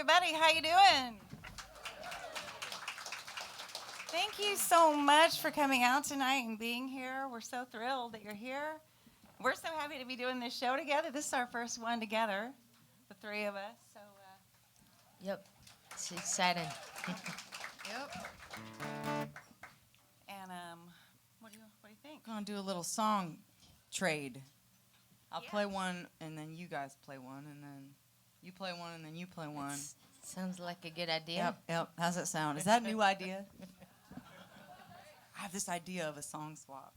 everybody. How you doing? Thank you so much for coming out tonight and being here. We're so thrilled that you're here. We're so happy to be doing this show together. This is our first one together, the three of us. So. Yep, it's exciting. Yep. And what do you think? We're gonna do a little song trade. I'll Yeah. play one, and then you guys play one, and then you play one, and then you play one. Sounds like a good idea. Yep. How's that sound? Is that a new idea? I have this idea of a song swap.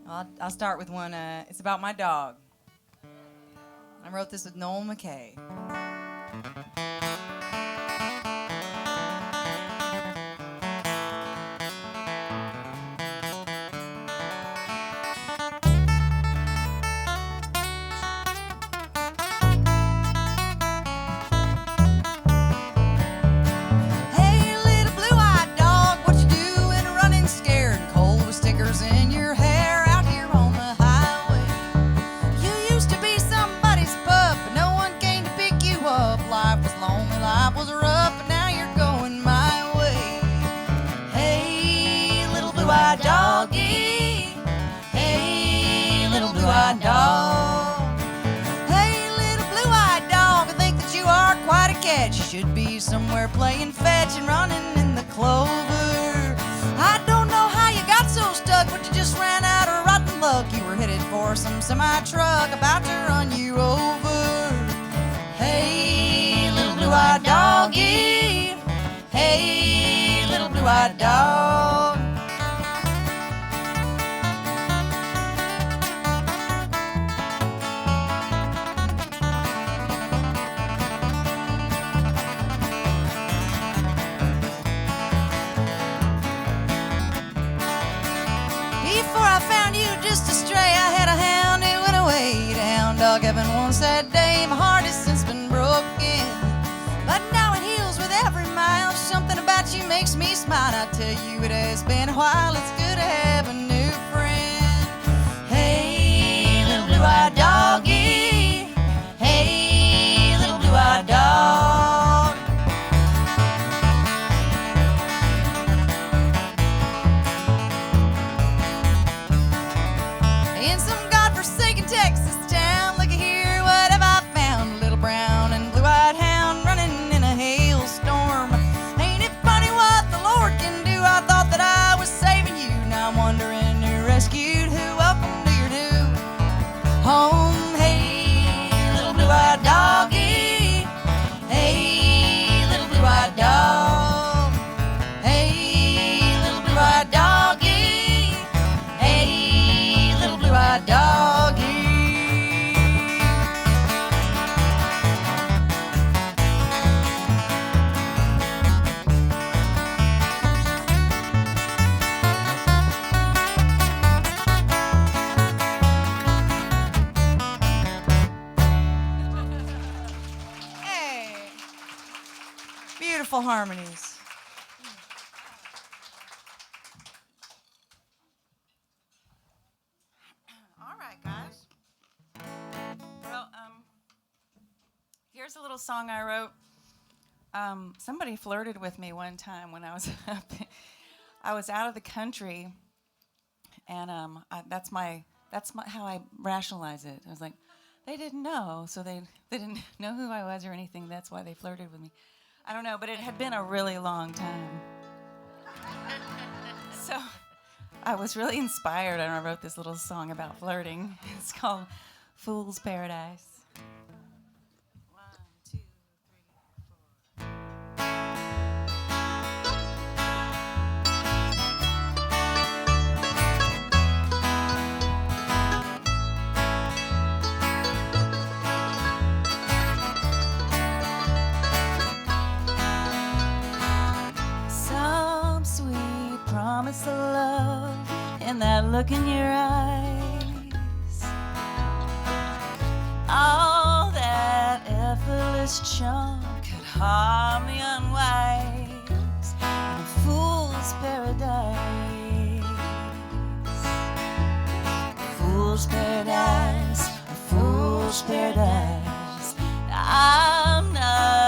I'll start with one. It's about my dog. I wrote this with Noel McKay. Should be somewhere playing fetch and running in the clover. I don't know how you got so stuck, but you just ran out of rotten luck. You were headed for some semi-truck about to run you over. Hey, little blue-eyed doggy. Hey, little blue-eyed dog. Heaven one sad day, my heart has since been broken, but now it heals with every mile. Something about you makes me smile. I tell you it has been a while. It's good to have a new friend. Hey, little blue-eyed doggy. Hey, little blue-eyed dog. In some godforsaken Texas town, home. Hey, little blue-eyed doggy. Hey, little blue-eyed dog. Hey, little blue-eyed doggy. Hey, little blue-eyed doggy. Beautiful harmonies. All right, guys. Well, here's a little song I wrote. Somebody flirted with me one time when I was I was out of the country, and that's how I rationalize it. I was like, they didn't know, so they didn't know who I was or anything. That's why they flirted with me. I don't know, but it had been a really long time. So I was really inspired, and I wrote this little song about flirting. It's called Fool's Paradise. 1, 2, 3, 4. Some sweet promise of love in that look in your eyes. All that effortless charm could harm the unwise in a fool's paradise. Fool's paradise, a fool's paradise. I'm not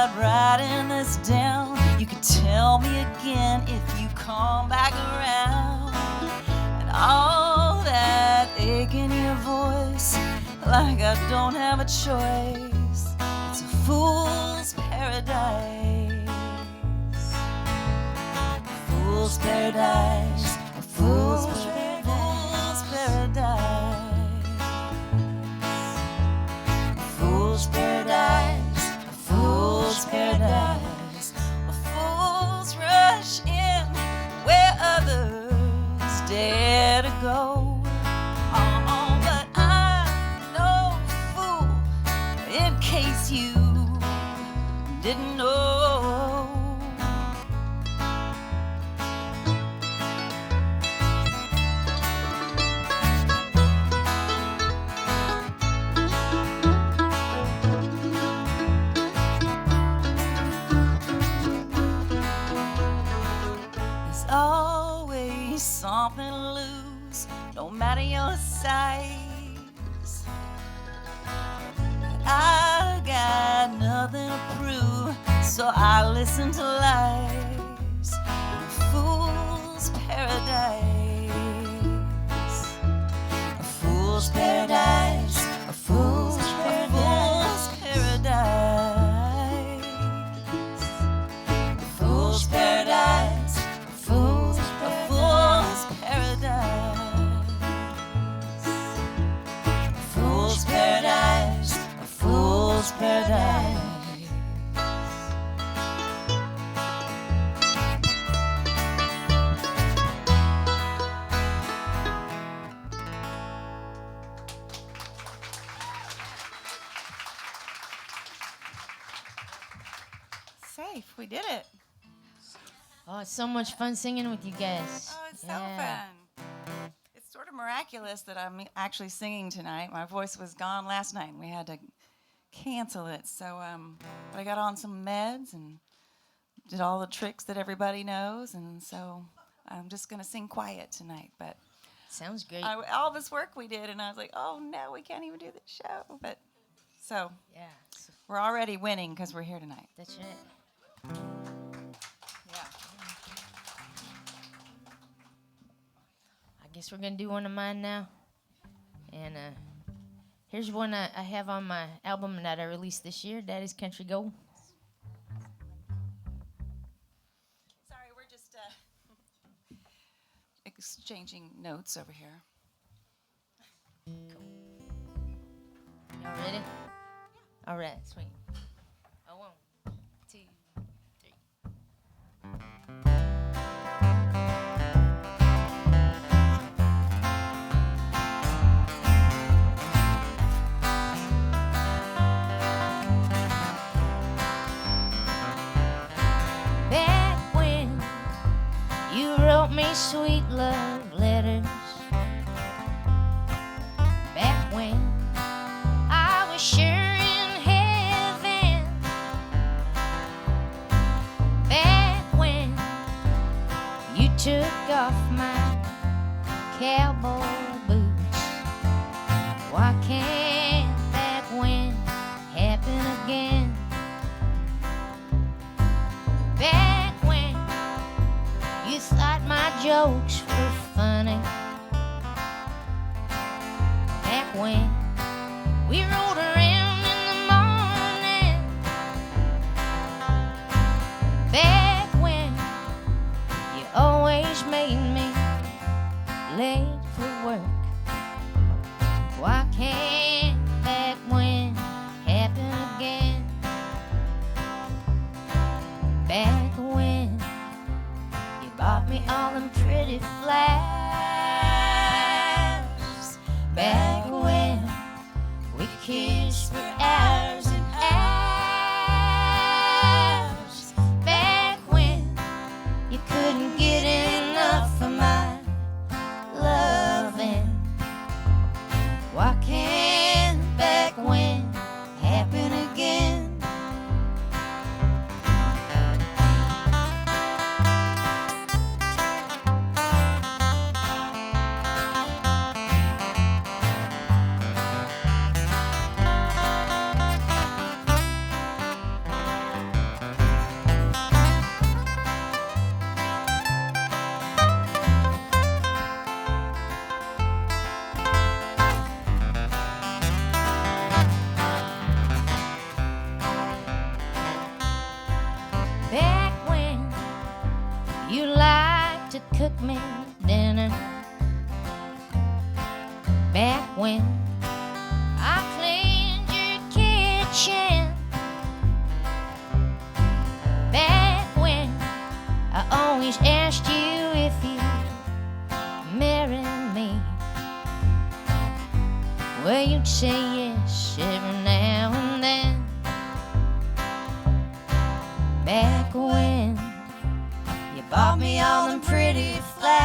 tell me again if you come back around. And all that ache in your voice, like I don't have a choice. It's a fool's paradise. Fool's paradise. A fool's paradise. Fool's paradise. A fool's paradise. A fool's rush in where others dare to go. Oh, but I'm no fool, in case you didn't know. There's always something to lose, no matter your size. I got nothing to prove, so I listen to lies. A fool's paradise. A fool's paradise. A fool's paradise. A fool's paradise. A fool's paradise. A fool's paradise. A fool's paradise. Safe, we did it. Oh, it's so much fun singing with you guys. Oh, it's so fun. It's sort of miraculous that I'm actually singing tonight. My voice was gone last night, and we had to cancel it. So, but I got on some meds and did all the tricks that everybody knows, and so I'm just going to sing quiet tonight. But Sounds great. all this work we did, and I was like, oh, no, we can't even do the show. But so Yeah, we're already winning because we're here tonight. that's it. Yeah. I guess we're gonna do one of mine now. And here's one I have on my album that I released this year. Daddy's Country Gold. Sorry, we're just exchanging notes over here. Y'all ready? All right, sweet. Oh, 1, 2, 3. Back when you wrote me sweet love letters, back when I was sure in heaven, back when you took off my cowboy boots. Why can't that when happen again? Back when you thought my jokes were funny, back when we rode around in the morning, back when you always made me late for work. Why can't that when happen again? Back when you bought me all them pretty flowers, back when we kissed for hours and hours, back when you couldn't get enough of my loving. Why can't back when happen again? cook me dinner. Back when I cleaned your kitchen. Back when I always asked you if you'd marry me. Well, you'd say yes every now and then. Back when you bought me all them pretty flowers.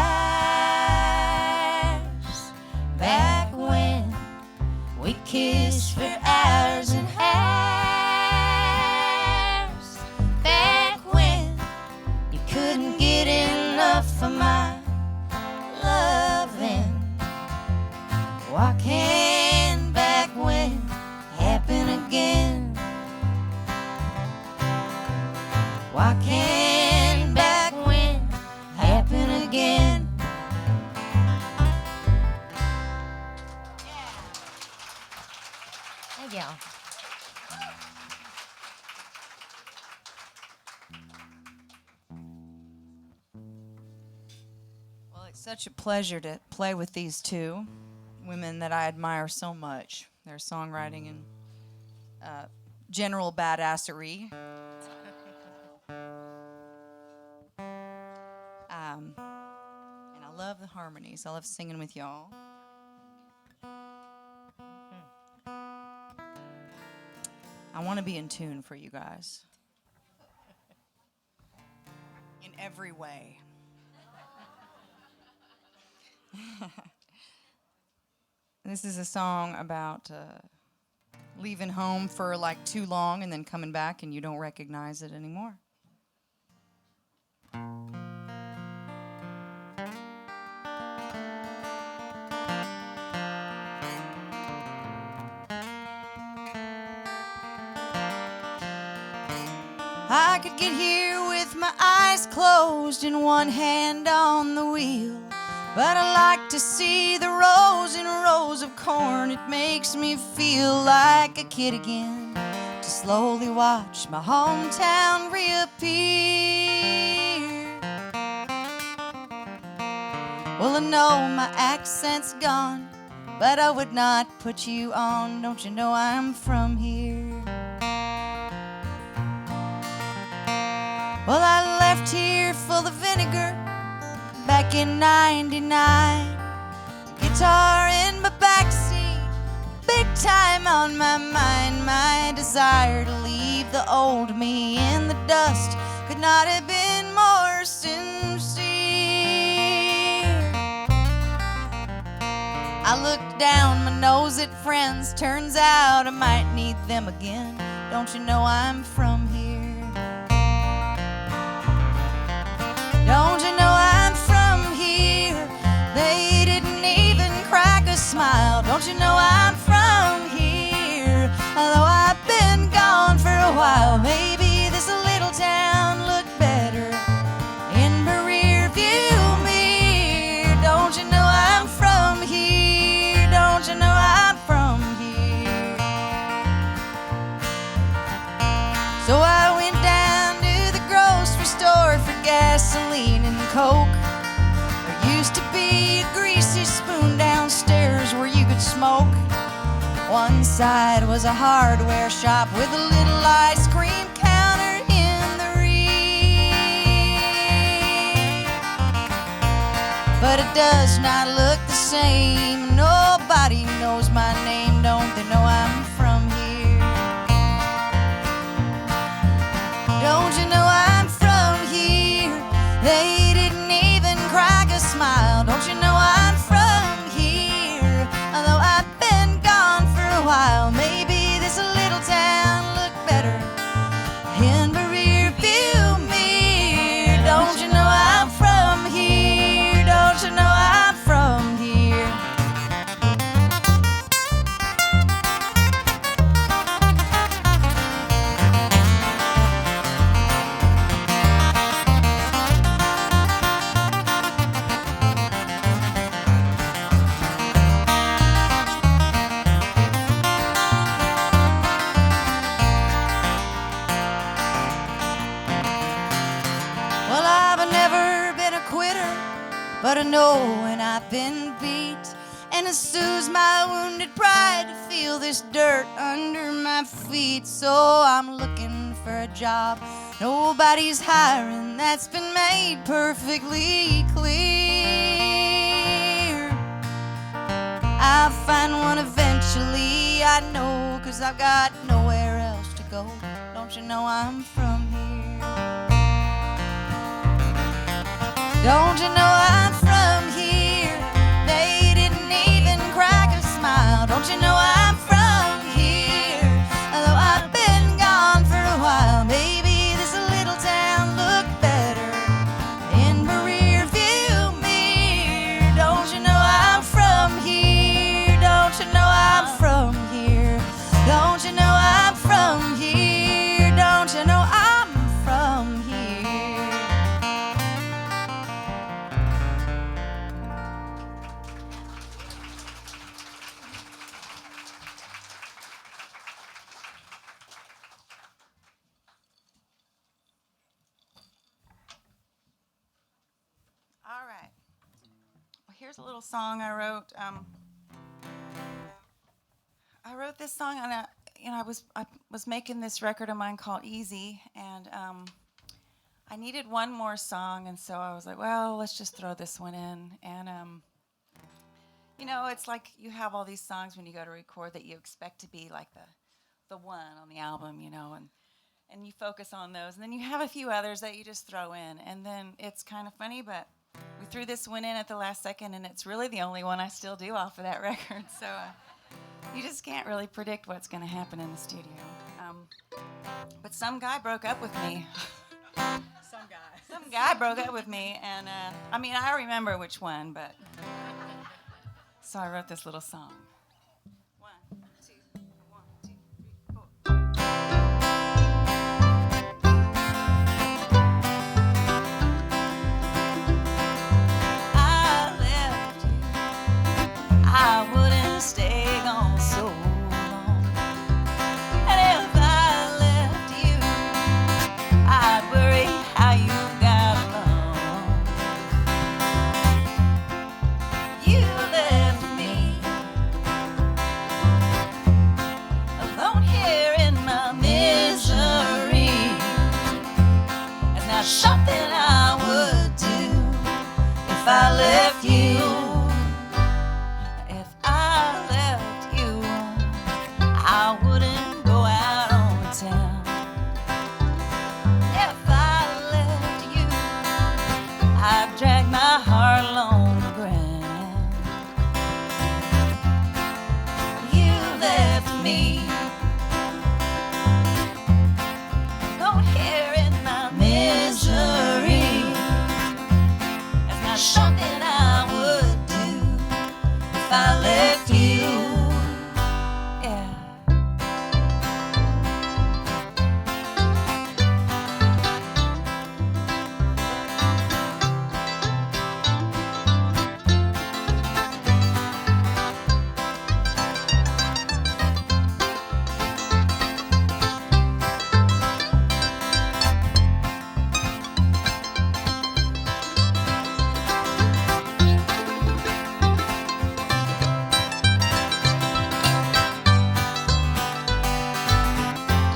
Back when we kissed for hours and hours. Back when you couldn't get enough of my loving. Why can't back when happen again? Why can't back when happen again? Thank y'all. Well, it's such a pleasure to play with these two women that I admire so much. Their songwriting and general badassery. And I love the harmonies. I love singing with y'all. I want to be in tune for you guys. In every way. This is a song about leaving home for like too long and then coming back and you don't recognize it anymore. I could get here with my eyes closed and one hand on the wheel, but I like to see the rows and rows of corn. It makes me feel like a kid again, to slowly watch my hometown reappear. Well, I know my accent's gone, but I would not put you on. Don't you know I'm from here? Well, I left here full of vinegar back in '99. Guitar in my backseat, big time on my mind. My desire to leave the old me in the dust could not have been more sincere. I looked down my nose at friends. Turns out I might need them again. Don't you know I'm from here? Don't you know I'm from here? They didn't even crack a smile. Don't you know I'm from here? Although I've been gone for a while, maybe this little town looked better in the rear view mirror. Don't you know I'm from here? Don't you know I'm from here? So I went down to the grocery store for gasoline and Coke. There used to be a greasy spoon downstairs where you could smoke. One side was a hardware shop with a little ice cream counter in the rear. But it does not look the same. Nobody knows my name. Don't they know I'm from here? Don't you know I'm from here? They didn't even crack a smile. Don't you know I'm from here? Although I've been gone for a while, maybe this little town looked better in the rear view mirror. Don't you know I'm from here? Don't you know I'm from here? but I know when I've been beat, and it soothes my wounded pride to feel this dirt under my feet. So I'm looking for a job nobody's hiring, that's been made perfectly clear. I'll find one eventually, I know, 'cause I've got nowhere else to go. Don't you know I'm from here? Don't you know I'm from here? They didn't even crack a smile. Don't you know I'm from here? Although I've been gone for a while, maybe this little town looked better in my rear view mirror. Don't you know I'm from here? Don't you know I'm from here? Don't you know I'm from here? Don't you know I'm from here? All right. Well, here's a little song I wrote. I wrote this song on I was making this record of mine called Easy, and I needed one more song, and so I was like, well, let's just throw this one in. And it's like you have all these songs when you go to record that you expect to be like the one on the album, and you focus on those, and then you have a few others that you just throw in, and then it's kind of funny, but we threw this one in at the last second, and it's really the only one I still do off of that record. So you just can't really predict what's going to happen in the studio. But some guy broke up with me. Some guy broke up with me, and I remember which one, but so I wrote this little song. 1, 2, 1, 2, 3, 4. I left you. I wouldn't stay gone so long. And if I left you, I'd worry how you got along. You left me alone here in my misery. That's not something I would do if I left you. If I left you, I wouldn't go out on the town. If I left you, I'd drag my heart along the ground. You left me alone here in my misery. That's not something I would do if I left you. Yeah.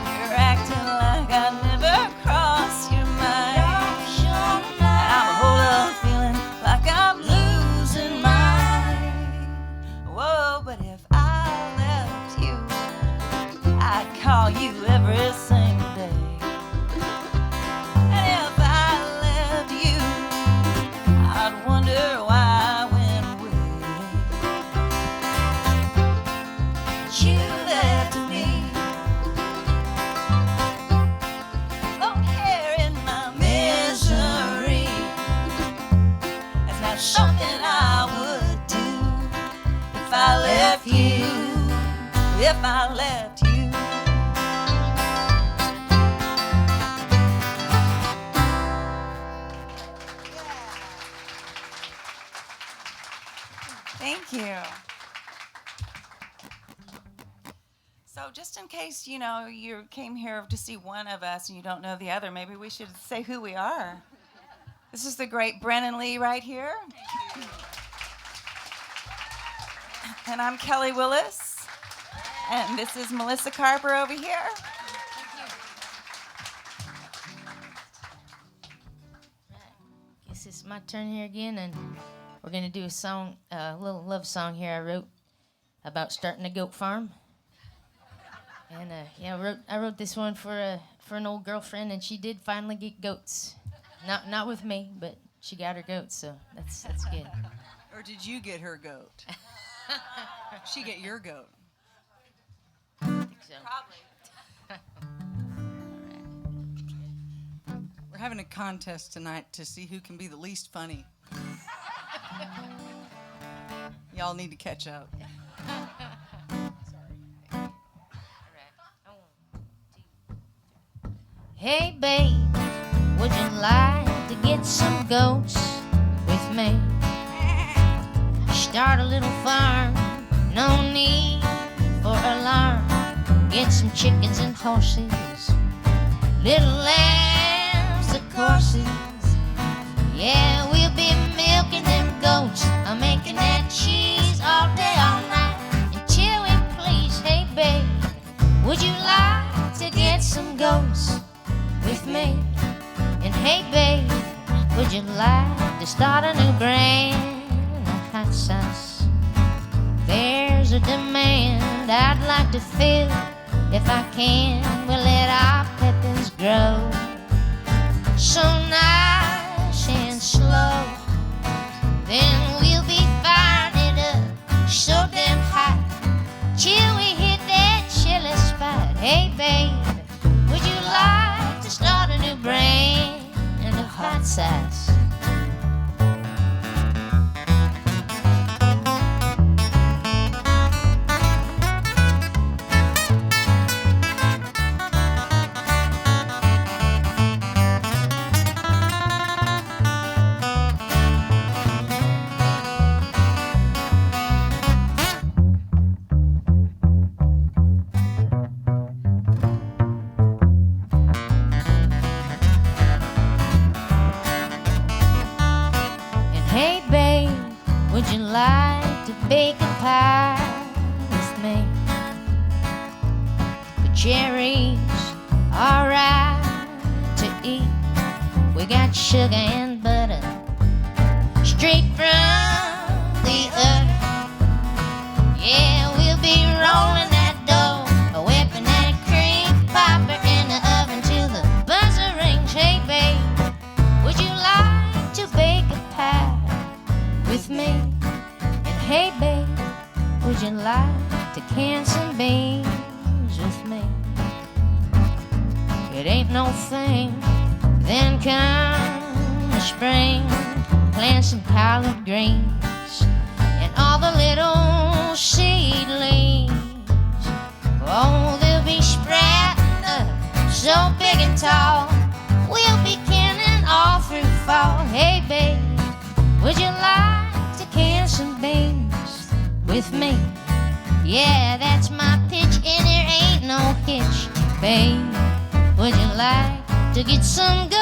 You're acting like I never crossed your mind. And I'm a whole lot feeling like I'm losing mine. Whoa, but if I left you, I'd call you every single day. And if I left you, I'd wonder why I went away. You left me alone here in my misery. That's not something I would do if I left you. If I left you. Thank you. So just in case, you came here to see one of us and you don't know the other, maybe we should say who we are. This is the great Brennen Leigh right here. And I'm Kelly Willis. And this is Melissa Carper over here. Guess it's my turn here again, and we're gonna do a song, a little love song here I wrote about starting a goat farm. And yeah, I wrote this one for an old girlfriend, and she did finally get goats. Not with me, but she got her goats, so that's good. Or did you get her goat? She get your goat. I think so. We're having a contest tonight to see who can be the least funny. Y'all need to catch up. Hey babe, would you like to get some goats with me? Start a little farm, no need for alarm. Get some chickens and horses, little lambs of courses. Yeah, we'll be milking them goats, making that cheese all day, all night, until we please. Hey babe, would you like to get some goats with me? And hey babe, would you like to start a new brand of hot sauce? There's a demand I'd like to fill if I can. We'll let our peppers grow so nice and slow. Then we'll be firing it up so damn hot till we hit that chilly spot. Hey babe, would you like to start a new brand of hot sauce? Like to bake a pie with me? The cherries are right to eat. We got sugar and butter straight from the oven. Yeah, we'll be rolling that dough, whipping that cream popper in the oven till the buzzer rings. Hey babe, would you like to bake a pie with me? Hey babe, would you like to can some beans with me? It ain't no thing. Then come the spring, plant some collard greens and all the little seedlings. Oh, they'll be sprouting up so big and tall. We'll be canning all through fall. Hey babe, would you like to can some beans with me? Yeah, that's my pitch, and there ain't no hitch. Babe, would you like to get some goats?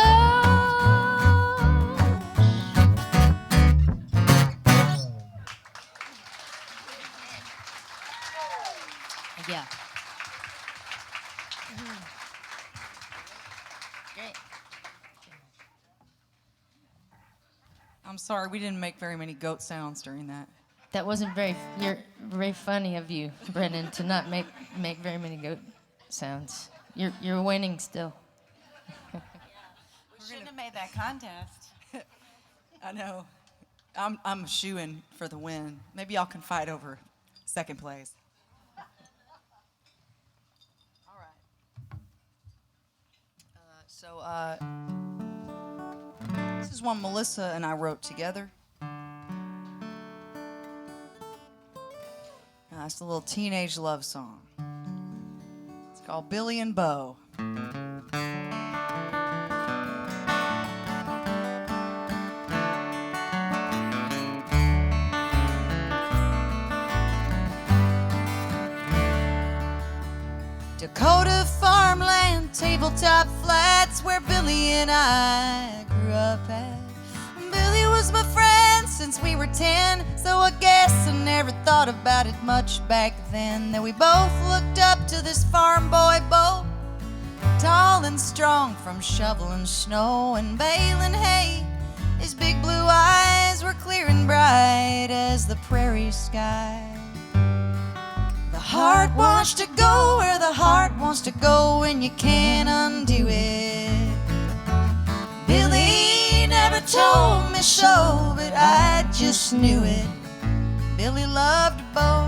Yeah. Great. I'm sorry, we didn't make very many goat sounds during that. That wasn't very funny of you, Brennen, to not make very many goat sounds. You're winning still. We shouldn't have made that contest. I know. I'm shooing for the win. Maybe y'all can fight over second place. All right. This is one Melissa and I wrote together. It's a little teenage love song. It's called Billy and Bo. Dakota farmland, tabletop flats, where Billy and I grew up at. was my friend since we were 10, so I guess I never thought about it much back then. That we both looked up to this farm boy Bo, tall and strong from shoveling snow and baling hay. His big blue eyes were clear and bright as the prairie sky. The heart wants to go where the heart wants to go, and you can't undo it. Billy never told me so, but I just knew it. Billy loved Bo.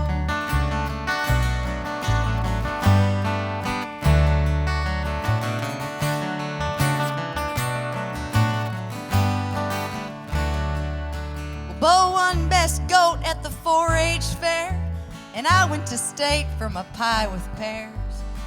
Bo won best goat at the 4-H fair, and I went to state for my pie with pears.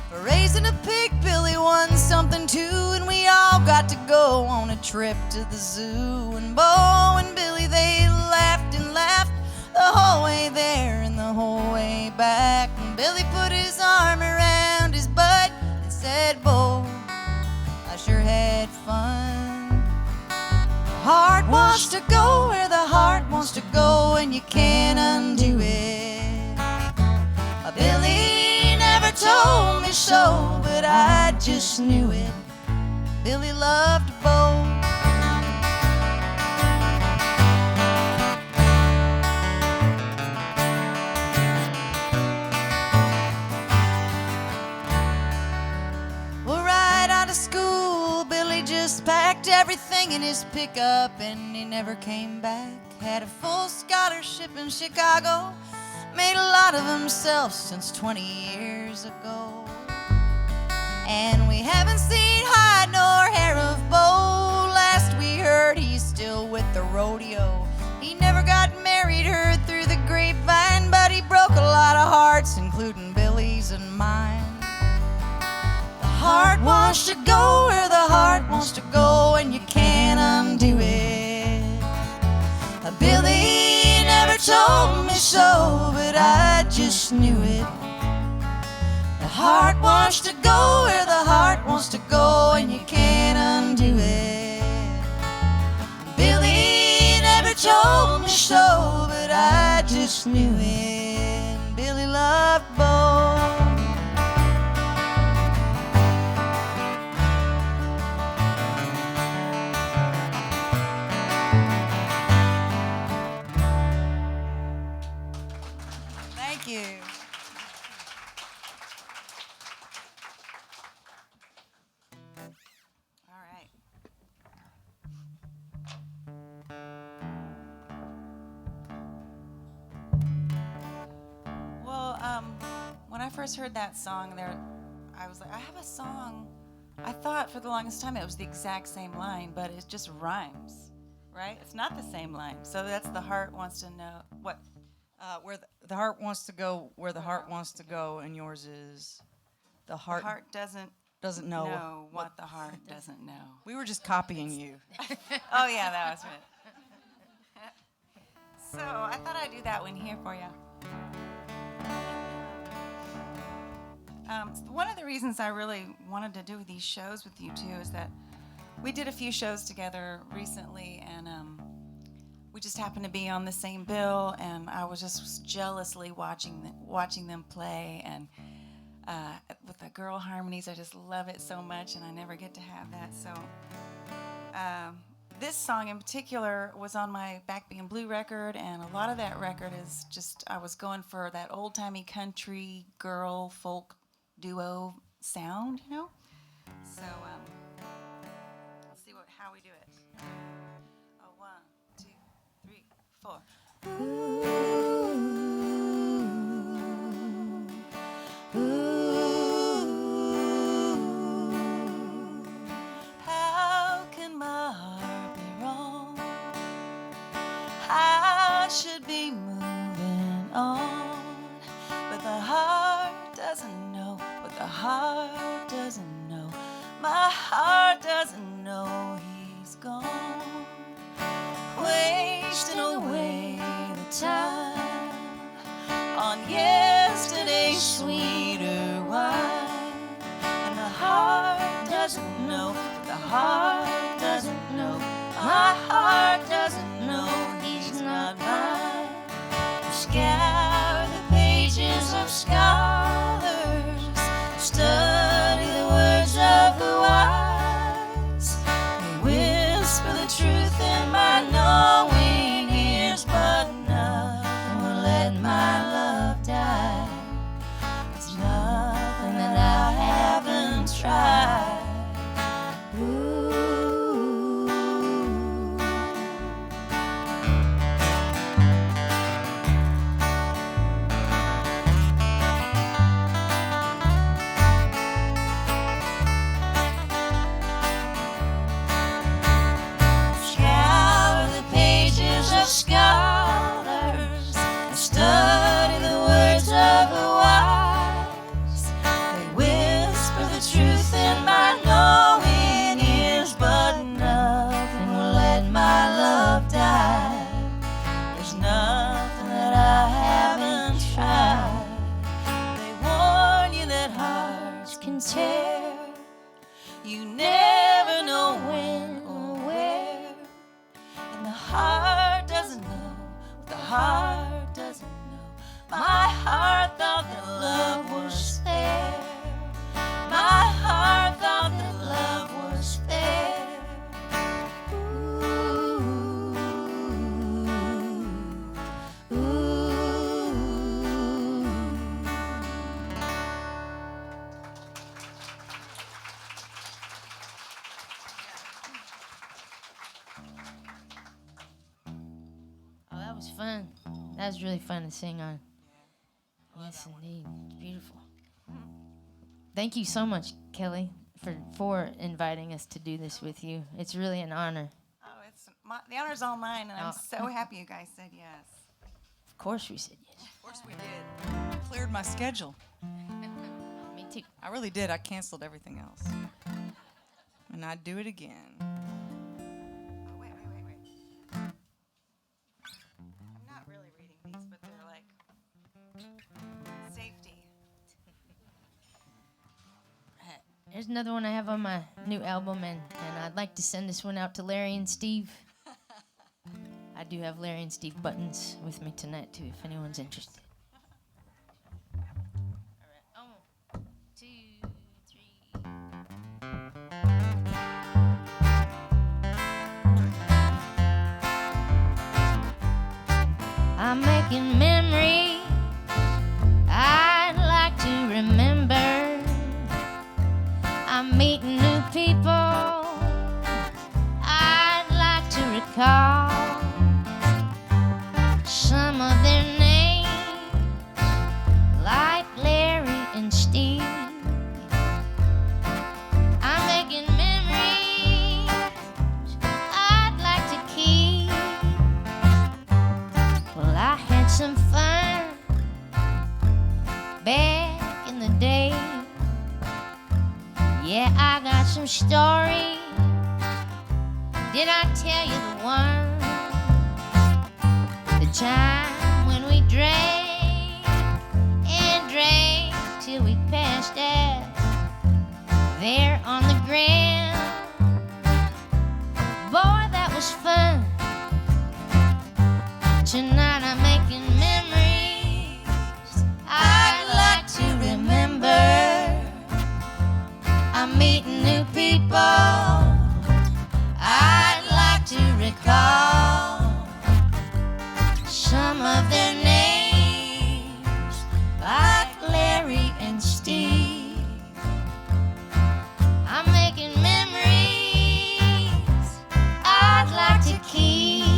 For raising a pig, Billy won something too, and we all got to go on a trip to the zoo. And Bo and Billy, they laughed and laughed the whole way there and the whole way back. And Billy put his arm around his butt and said, Bo, I sure had fun. The heart wants to go where the heart wants to go, and you can't undo it. Billy never told me so, but I just knew it. Billy loved Bo. Well, right out of school, Billy just packed everything in his pickup and he never came back. Had a full scholarship in Chicago, made a lot of himself since 20 years ago. And we haven't seen hide nor hair of Bo. Last we heard, he's still with the rodeo. He never got married, heard through the grapevine, but he broke a lot of hearts, including Billy's and mine. The heart wants to go where the heart wants to go, and you can't undo it. Billy never told me so, but I just knew it. The heart wants to go where the heart wants to go, and you can't undo it. Billy never told me so, but I just knew it. Billy loved Bo. Thank you. All right. Well, when I first heard that song, I was like, I have a song. I thought for the longest time it was the exact same line, but it just rhymes, right? It's not the same line. So that's The Heart Wants to Know. What? Where the heart wants to go, where the heart wants to go, and yours is the The heart heart doesn't know know what the heart doesn't know. We were just copying you. Oh, yeah, that was it. So I thought I'd do that one here for you. One of the reasons I really wanted to do these shows with you two is that we did a few shows together recently, and we just happened to be on the same bill, and I was just jealously watching them play, and with the girl harmonies, I just love it so much, and I never get to have that. So this song in particular was on my Back Being Blue record, and a lot of that record is just, I was going for that old-timey country girl folk duo sound, you know? So let's see how we do it. Oh, 1, 2, 3, 4. How can my heart be wrong? I should be moving on, but the heart doesn't know what the heart doesn't know. My heart doesn't know he's gone, wasting away the time on yesterday's sweeter wine. And the heart doesn't know, the heart doesn't know, my heart doesn't know scour the pages of scholars, study the words of the wise. They whisper the truth in my knowing ears, but nothing will let my love die. There's nothing that I haven't tried. Scholars study the words of the wise. They whisper the truth in my knowing ears, but nothing will let my love die. There's nothing that I haven't tried. They warn you that hearts can tear. You never know when or where, and the heart doesn't know what the heart doesn't know. My heart thought that love was fair. My heart thought that love was fair. Ooh, ooh. Oh, that was fun. That was really fun to sing on. Yes, indeed. It's beautiful. Thank you so much, Kelly, for inviting us to do this with you. It's really an honor. Oh, the honor's all mine, and I'm Oh. so happy you guys said yes. Of course we said yes. Of course we did. Cleared my schedule. Me too. I really did. I canceled everything else. And I'd do it again. Oh, wait. I'm not really reading these, but they're like safety. There's another one I have on my new album, and I'd like to send this one out to Larry and Steve. I do have Larry and Steve buttons with me tonight, too, if anyone's interested. All right. 1, 2, 3. I'm making memories I'd like to remember. I'm meeting new people I'd like to recall. Some of their names, like Larry and Steve. I'm making memories I'd like to keep. Well, I had some fun back in the day. Yeah, I got some stories. Did I tell you the one? The time when we drank and drank till we passed out there on the ground. Boy, that was fun. Tonight I'm making memories I'd like to remember. I'm meeting new people I'd like to recall. Some of their names, like Larry and Steve. I'm making memories I'd like to keep.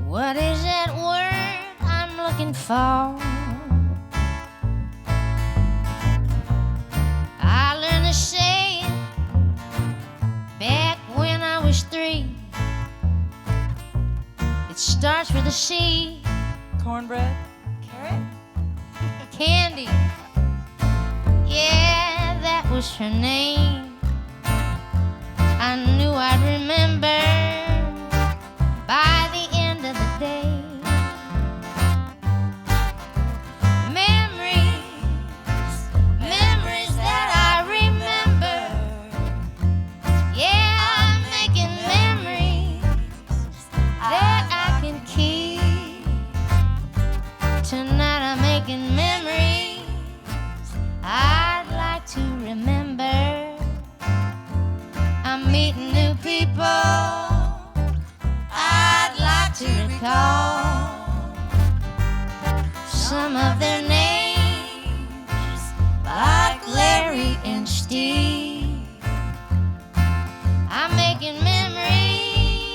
What is that word I'm looking for? I learned to say it back when I was 3. It starts with a C. Cornbread. Carrot? Candy. Yeah, that was her name. I knew I'd remember by the end of the day. Memories that I remember. Yeah, I'm making memories that I can keep. Tonight I'm making memories I'd like to remember. I'm meeting new people I'd like to recall. Some of their names, like Larry and Steve. I'm making memories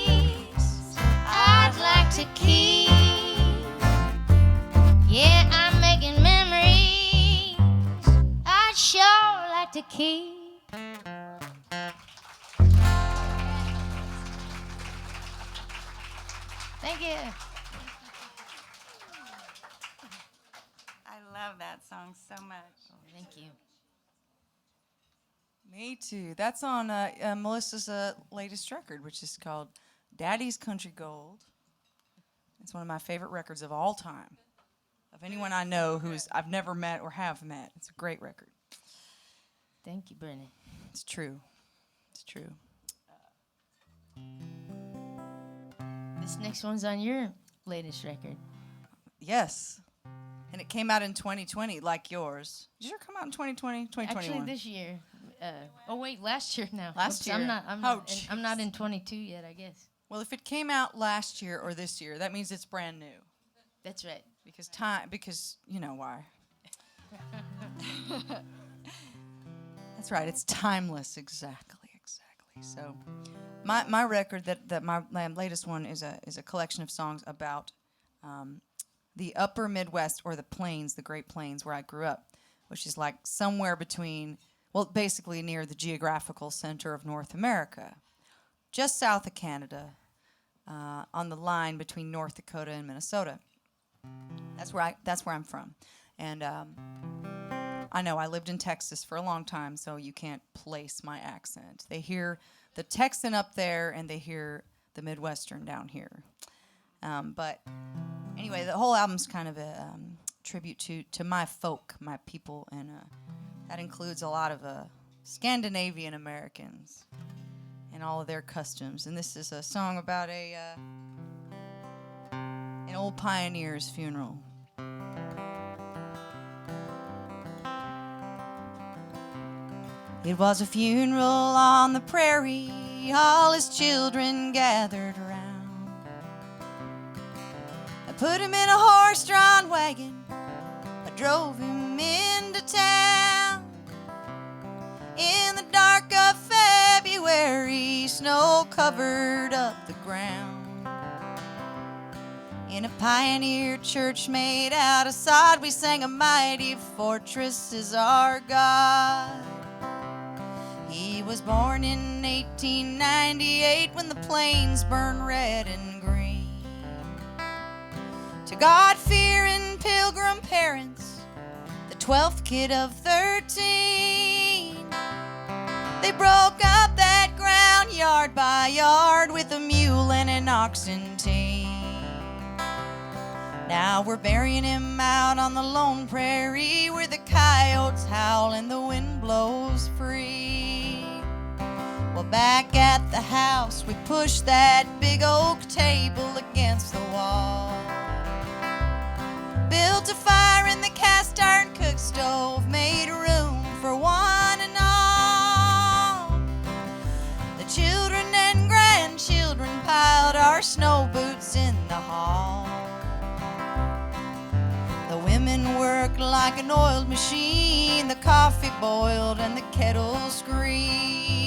I'd like to keep. Yeah, I'm making memories I'd sure like to keep. Thank you. I love that song so much. Thank you. Me too. That's on Melissa's latest record, which is called Daddy's Country Gold. It's one of my favorite records of all time. Of anyone I know I've never met or have met. It's a great record. Thank you, Brennen. It's true. It's true. This next one's on your latest record. Yes. And it came out in 2020, like yours. Did yours come out in 2020? 2021? Actually, this year. Last year now. Last year. I'm not in 22 yet, I guess. Well, if it came out last year or this year, that means it's brand new. That's right. Because you know why. That's right. It's timeless. Exactly. So, my record that my latest one is a collection of songs about the upper Midwest, or the plains, the Great Plains, where I grew up, which is like somewhere between, well, basically near the geographical center of North America, just south of Canada, on the line between North Dakota and Minnesota. That's where I'm from, and I know I lived in Texas for a long time, so you can't place my accent. They hear the Texan up there, and they hear the Midwestern down here. But anyway, the whole album's kind of a tribute to my folk, my people, and that includes a lot of Scandinavian Americans and all of their customs. And this is a song about an old pioneer's funeral. It was a funeral on the prairie, all his children gathered around. I put him in a horse-drawn wagon, I drove him into town. In the dark of February, snow covered up the ground. In a pioneer church made out of sod, we sang, "A mighty fortress is our God." He was born in 1898 when the plains burned red and green. To God-fearing pilgrim parents, the 12th kid of 13, they broke up that ground yard by yard with a mule and an oxen team. Now we're burying him out on the lone prairie where the coyotes howl and the wind blows free. Well, back at the house, we pushed that big oak table against the wall. Built a fire in the cast iron cook stove, made room for one and all. The children and grandchildren piled our snow boots in the hall. The women worked like an oiled machine, the coffee boiled and the kettle screamed.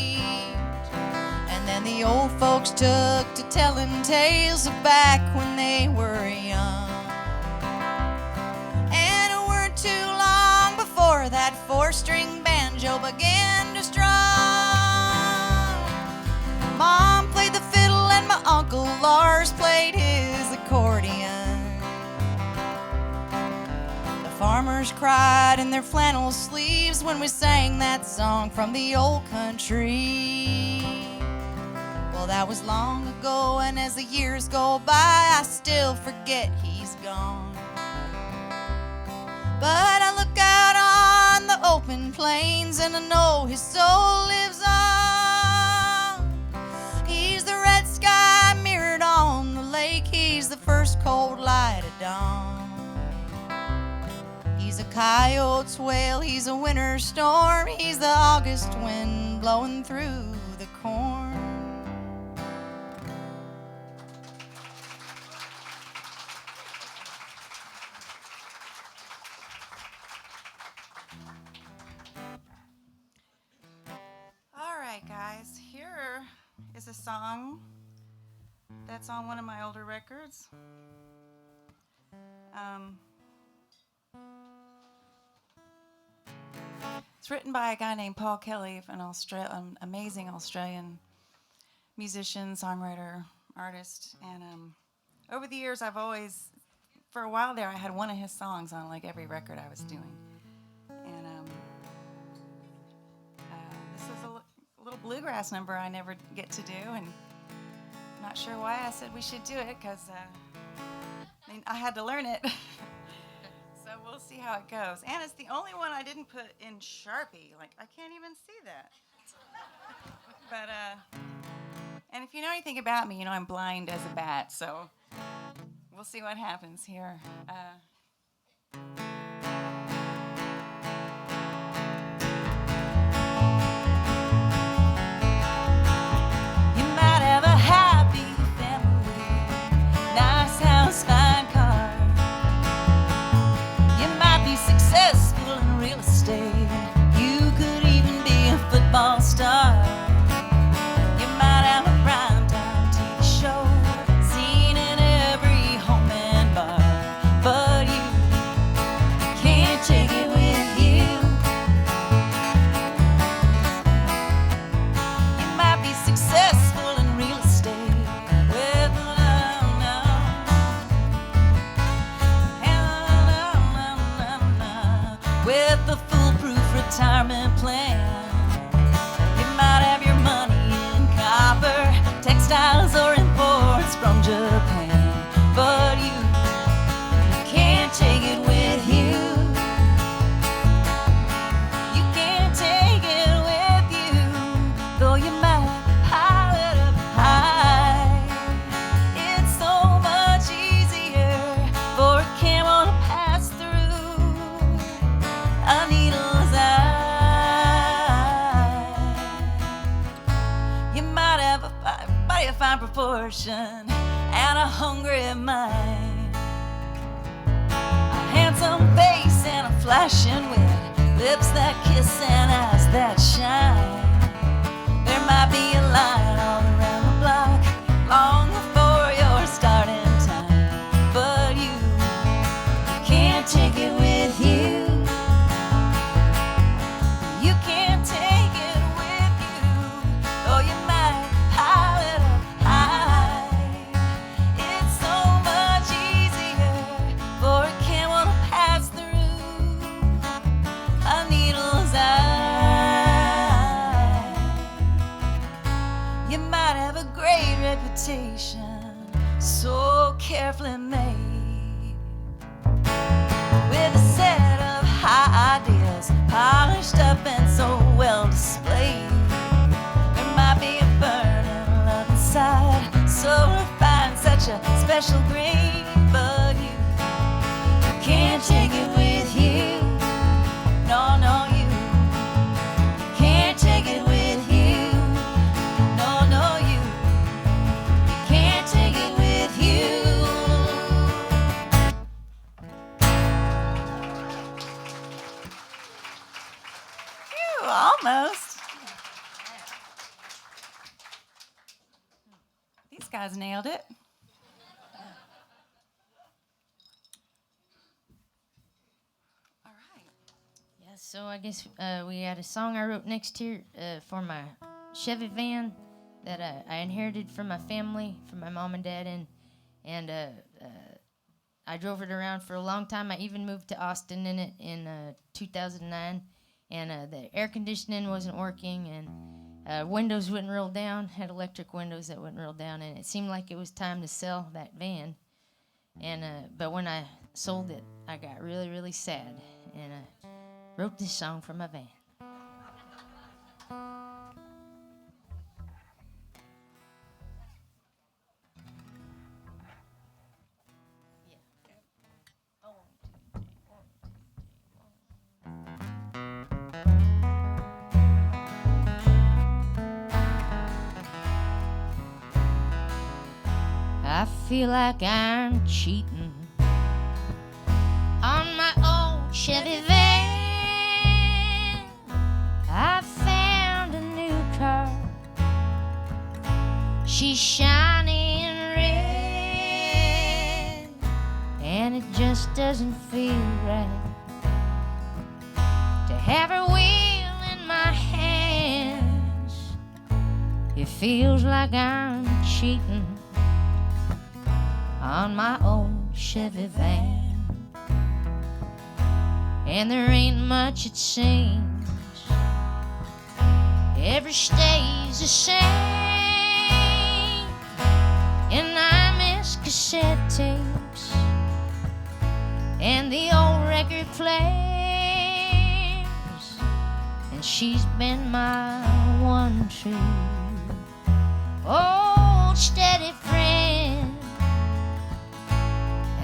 And then the old folks took to telling tales of back when they were young. And it weren't too long before that 4-string banjo began to strum. Mom played the fiddle and my Uncle Lars played his farmers cried in their flannel sleeves when we sang that song from the old country. Well, that was long ago, and as the years go by, I still forget he's gone. But I look out on the open plains and I know his soul lives on. He's the red sky mirrored on the lake. He's the first cold light of dawn. He's a coyote's wail. He's a winter storm. He's the August wind blowing through the corn. Guys, here is a song that's on one of my older records. It's written by a guy named Paul Kelly, an amazing Australian musician, songwriter, artist. And over the years, for a while there, I had one of his songs on like every record I was doing. And this is a little bluegrass number I never get to do, and I'm not sure why I said we should do it, because I had to learn it. So we'll see how it goes. And it's the only one I didn't put in Sharpie. Like, I can't even see that. But, and if you know anything about me, you know I'm blind as a bat, so we'll see what happens here. Fine car. You might be successful in real estate. You could even be a football star. You might have a primetime TV show, seen in every home and bar. But you can't take it with you. You might be successful in real estate. With a foolproof retirement plan. You might have your money in copper, textiles, or imports from Japan. But you can't take it with you. You can't take it with you, though you might pile it up high. It's so much easier for a camel to pass through a needle's eye. You might have a body of fine proportion and a hungry mind, a handsome face and a flashing wit, lips that kiss and eyes that shine. There might be a line all around the block long before your starting time, but you can't take it with you. You can't take it with you, though you might pile it up high. It's so much easier for a camel to pass through a needle's eye. You might have a great reputation, so carefully made, with a set of high ideas, polished up and so well displayed. There might be a burning love inside, so refined, such a special green, but you can't take it with you. No, no, you can't take it with you. No, no, you can't take it with you. Almost. These guys nailed it. All right. Yeah, so I guess we had a song I wrote next year for my Chevy van that I inherited from my family, from my mom and dad, and I drove it around for a long time. I even moved to Austin in it in 2009, and the air conditioning wasn't working, and windows wouldn't roll down. Had electric windows that wouldn't roll down, and it seemed like it was time to sell that van. And but when I sold it, I got really, really sad, and I wrote this song for my van. I feel like I'm cheating on my old Chevy van. I found a new car. She's shiny and red, and it just doesn't feel right to have her wheel in my hands. It feels like I'm cheating on my old Chevy van, and there ain't much it seems. Every stays the same, and I miss cassette tapes and the old record players, and she's been my one true old steady friend.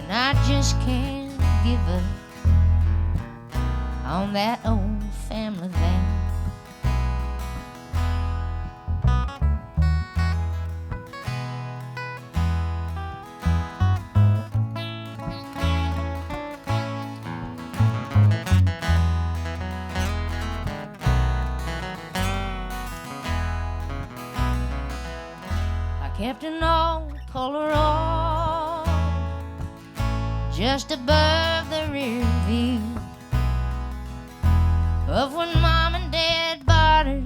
And I just can't give up on that old family van. I kept an old Polaroid just above the rear view of when Mom and Dad bought her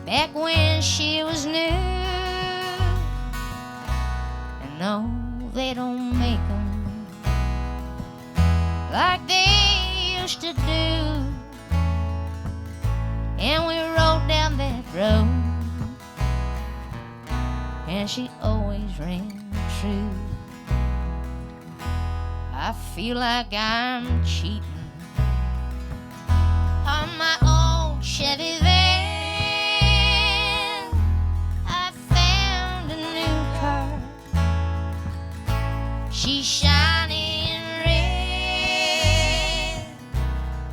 back when she was new. And no, they don't make them like they used to do. And we rode down that road, and she always ran true. I feel like I'm cheating on my old Chevy van. I found a new car. She's shiny and red,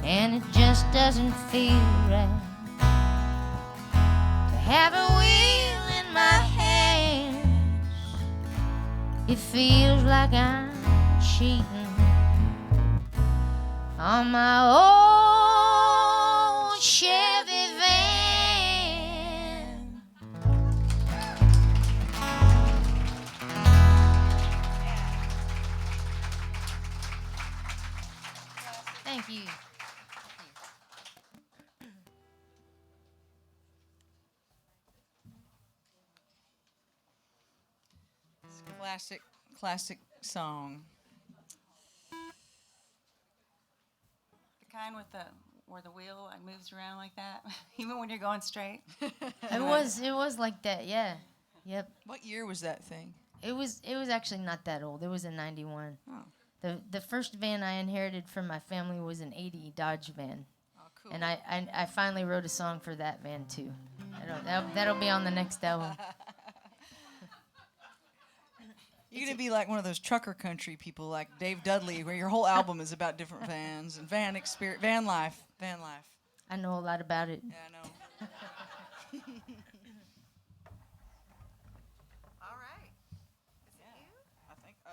and it just doesn't feel right to have a wheel in my hands. It feels like I'm cheating on my old Chevy van. Thank you. It's a classic song. Kind with the where the wheel like moves around like that, even when you're going straight. It was like that, yeah. Yep. What year was that thing? It was actually not that old. It was a 91. Oh. The first van I inherited from my family was an 80 Dodge van. Oh, cool. And I finally wrote a song for that van too. That'll be on the next album. You're going to be like one of those trucker country people like Dave Dudley, where your whole album is about different vans and van experience, van life. I know a lot about it. Yeah, I know. All right. Is it you? I think I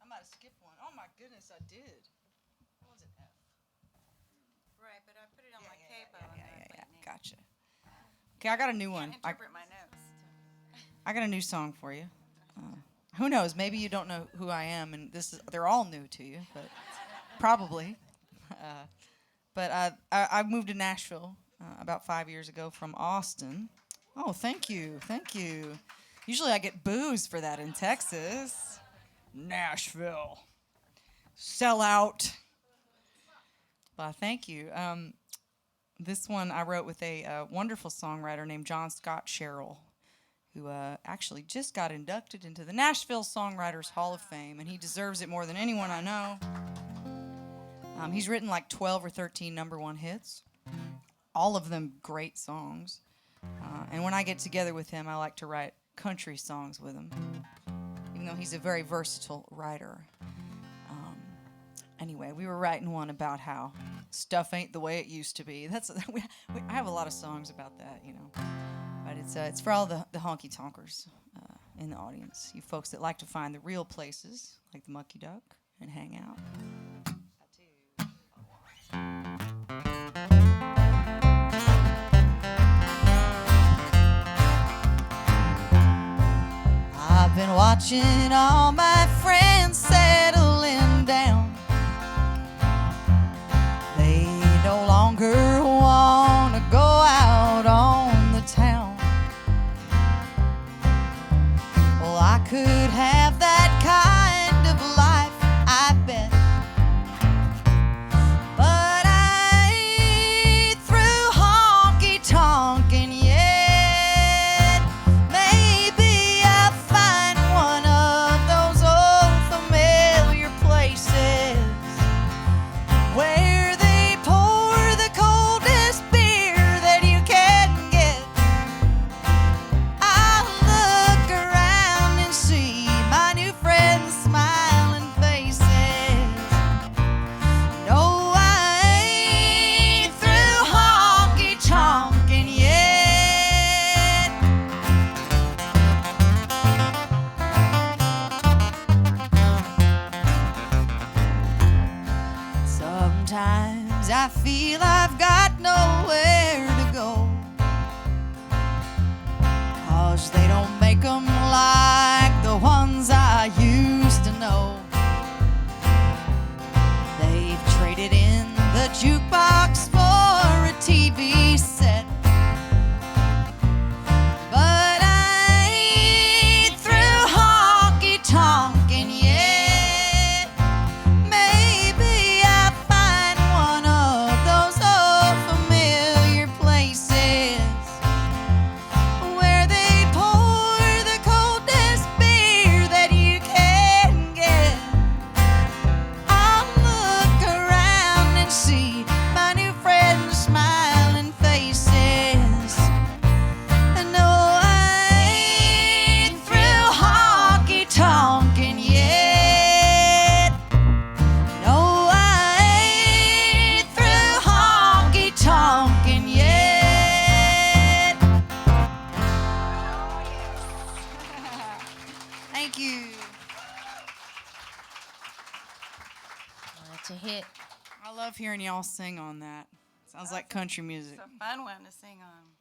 might have skipped one. Oh my goodness, I did. What was it? F. Right, but I put it on my capo. Yeah. Gotcha. Okay, I got a new one. I interpret my notes. I got a new song for you. Who knows? Maybe you don't know who I am, and they're all new to you, but probably. But I moved to Nashville about 5 years ago from Austin. Oh, thank you. Usually I get boos for that in Texas. Nashville. Sell out. Well, thank you. This one I wrote with a wonderful songwriter named John Scott Sherrill, who actually just got inducted into the Nashville Songwriters Hall of Fame, and he deserves it more than anyone I know. He's written like 12 or 13 number one hits, all of them great songs. And when I get together with him, I like to write country songs with him, even though he's a very versatile writer. Anyway, we were writing one about how stuff ain't the way it used to be. I have a lot of songs about that, you know. But it's for all the honky tonkers in the audience, you folks that like to find the real places like the Mucky Duck and hang out. I've been watching all my friends settling down. They no longer want to go out on the town. Well, I could have that kind of life, I bet. But I ain't through honky-tonkin' yet. Maybe I'll find one of those old familiar places where they pour the coldest beer that you can get. I'll look around and see my new friends' smiling faces. No, I ain't through honky-tonkin' yet. Sometimes I feel I've got nowhere to go, 'cause they don't make 'em like the ones I used to know. They've traded in the jukebox for a TV set. But I ain't through honky-tonkin' yet. Maybe I'll find one of those old familiar places where they pour the coldest beer that you can get. I'll look around and see my new friends' smiling faces. And no, I ain't through honky-tonkin' yet. No, I ain't through honky-tonkin' yet. Thank you. That's a hit. I love hearing y'all sing on that. Sounds like country music. It's a fun one to sing on.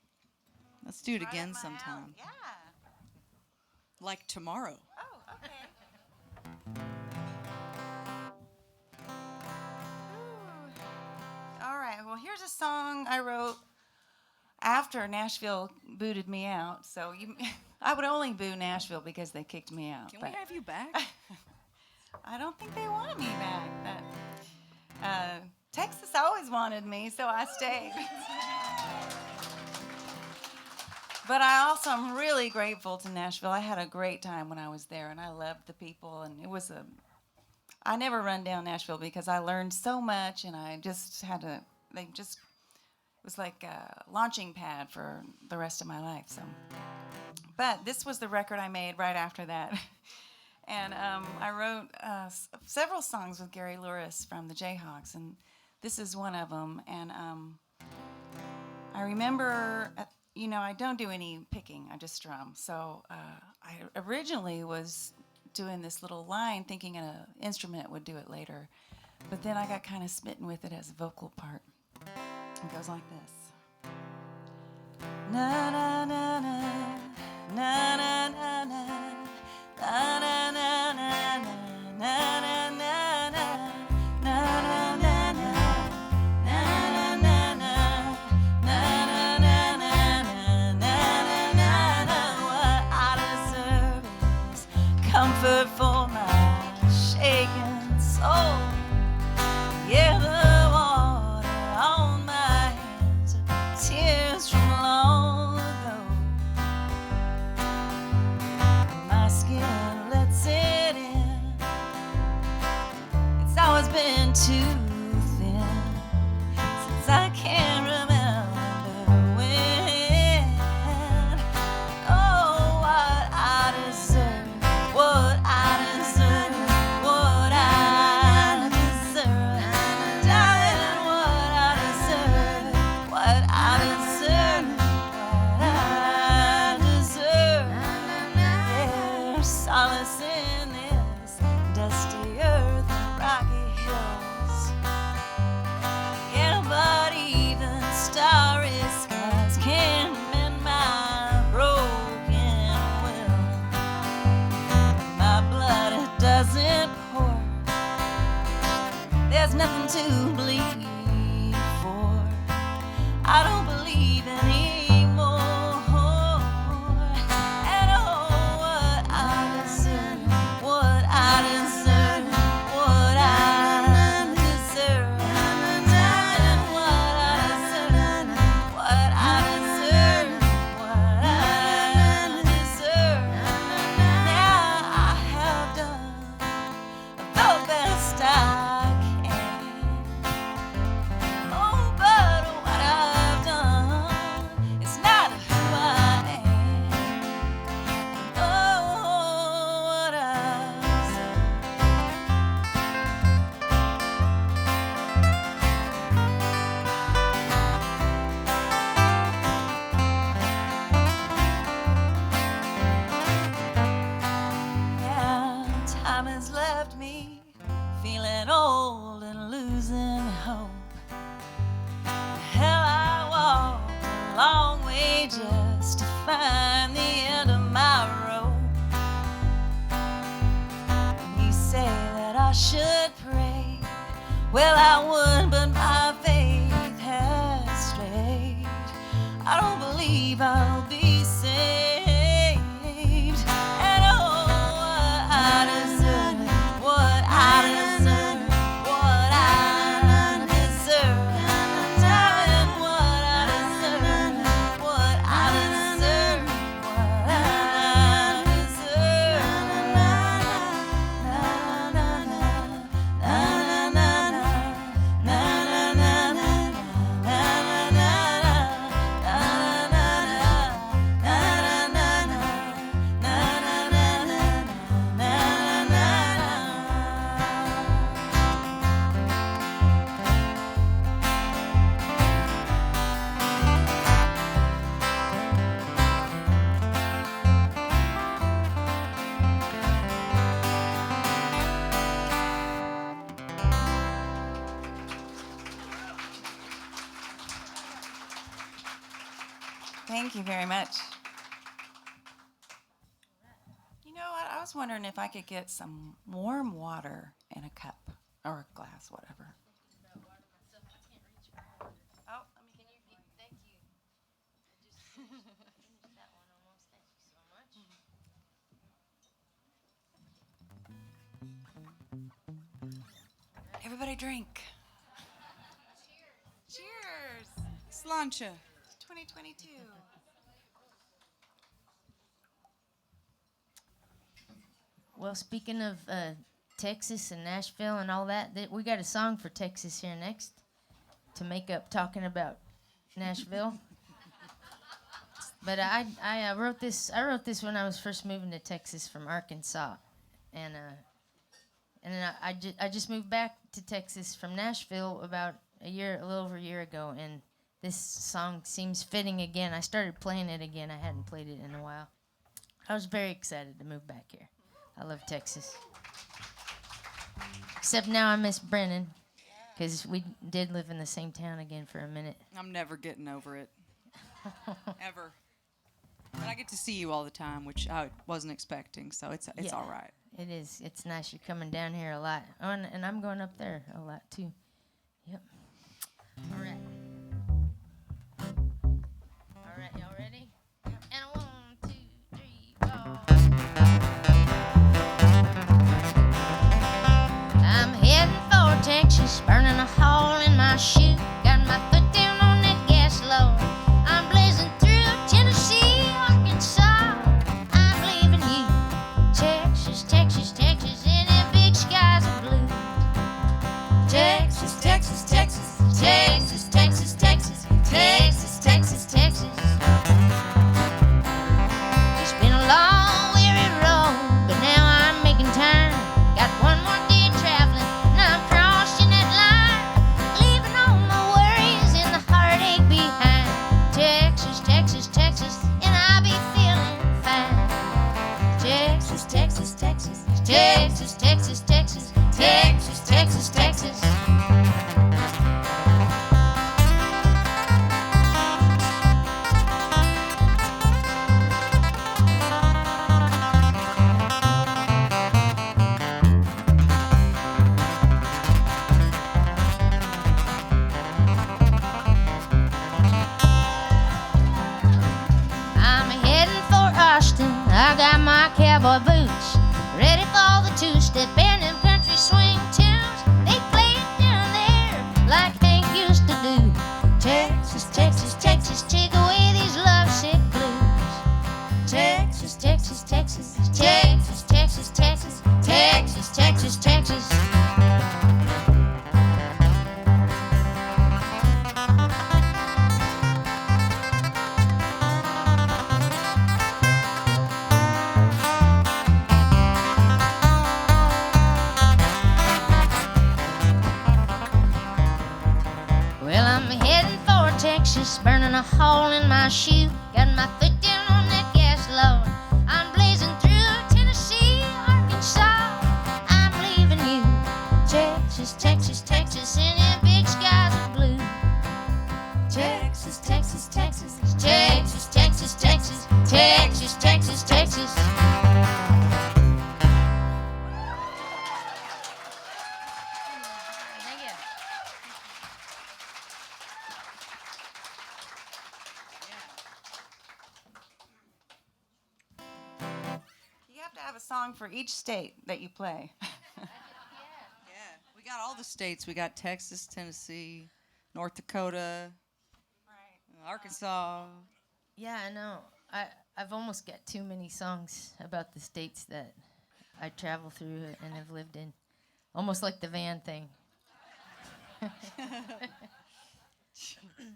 Let's do it Right again up my sometime. alley. Yeah. Like tomorrow. Oh, okay. Ooh. All right. Well, here's a song I wrote after Nashville booted me out. So I would only boo Nashville because they kicked me out. Can we but have you back? I don't think they want me back. But Texas always wanted me, so I stayed. But I also am really grateful to Nashville. I had a great time when I was there, and I loved the people. And I never run down Nashville because I learned so much, and I just had to. It was like a launching pad for the rest of my life. So, but this was the record I made right after that, and I wrote several songs with Gary Louris from the Jayhawks, and this is one of them. And I remember. I don't do any picking. I just strum. So I originally was doing this little line thinking an instrument would do it later. But then I got kind of smitten with it as a vocal part. It goes like this. Na na na na na na na na na na na na na na na comfort for my Oh, yeah, the water on my hands are tears from long ago. My skin lets it in. It's always been too thin since I can't remember when. Oh, what I deserve, what I deserve, what I deserve, darling, what I deserve, what I deserve, what I deserve. There's solace in this dusty earth and rocky hills. Yeah, but even starry skies can't mend my broken will. My blood, it doesn't pour. There's nothing to bleed for. I don't believe anymore. And oh, what I deserve, what I deserve, what I deserve, darling, what I deserve, what I deserve, what I deserve. Now I have done the best I can. Oh, but what I've done is not who I am. Oh, what I've said. Yeah, time has left me feeling old and losing hope. Hell, I walked a long way just to find the end of my rope. You say that I should pray. Well, I would, but my faith has strayed. I don't believe I'll be saved. And oh, what I deserve, what I deserve, what I deserve, darling, what I deserve, what I deserve, what I deserve. Na na na na na na na na na na na Thank you very much. You know what? I was wondering if I could get some warm water in a cup or a glass, whatever. Oh, let me. Thank you. I just finished that one almost. Thank you so much. Everybody drink. Cheers. Slancha. 2022. Well, speaking of Texas and Nashville and all that, we got a song for Texas here next to make up talking about Nashville. But I wrote this. I wrote this when I was first moving to Texas from Arkansas, and then I just moved back to Texas from Nashville about a little over a year ago, and this song seems fitting again. I started playing it again. I hadn't played it in a while. I was very excited to move back here. I love Texas. Except now I miss Brennen, because we did live in the same town again for a minute. I'm never getting over it. Ever. But I get to see you all the time, which I wasn't expecting, so it's Yeah. all right. It is. It's nice. You're coming down here a lot. Oh, and I'm going up there a lot, too. Yep. All right. All right, y'all ready? And a 1, 2, 3, 4. I'm headed Texas, Texas, Texas, Texas, Texas, Texas, Texas, Texas, Texas. I'm heading for Austin. I got my cowboy boots ready for the two-step and them country swing tunes. They play it down there like Hank used to do. Texas, Texas, Texas, take away these lovesick blues. Texas, Texas, Texas, Texas, Texas, Texas, Texas, Texas, Texas. Well, I'm heading for Texas, burning a hole in my shoe. Got my foot down on that gas, Lord. I'm blazing through Tennessee, Arkansas. I'm leaving you. Texas, Texas, Texas, in the big skies of blue. Texas, Texas, Texas, Texas, Texas, Texas, Texas, Texas, Texas. Thank you. You have to have a song for each state that you play. Yeah, we got all the states. We got Texas, Tennessee, North Dakota, Arkansas. Yeah, I know. I've almost got too many songs about the states that I travel through and have lived in. Almost like the van thing.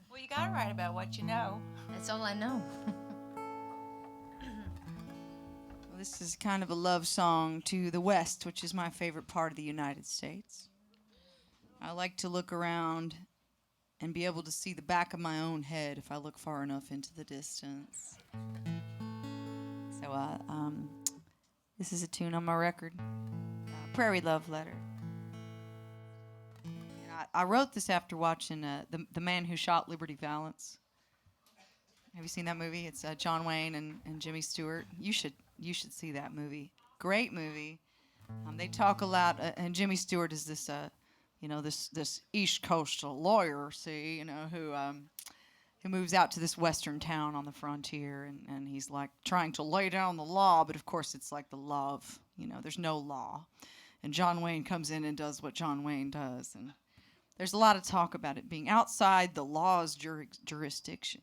Well, you got to write about what you know. That's all I know. This is kind of a love song to the West, which is my favorite part of the United States. I like to look around and be able to see the back of my own head if I look far enough into the distance. So this is a tune on my record, Prairie Love Letter. And I wrote this after watching the Man Who Shot Liberty Valance. Have you seen that movie? It's John Wayne and Jimmy Stewart. You should see that movie. Great movie. They talk a lot, and Jimmy Stewart is this this East Coastal lawyer, who moves out to this western town on the frontier, and he's like trying to lay down the law, but of course it's like the love, there's no law. And John Wayne comes in and does what John Wayne does, and there's a lot of talk about it being outside the law's jurisdiction.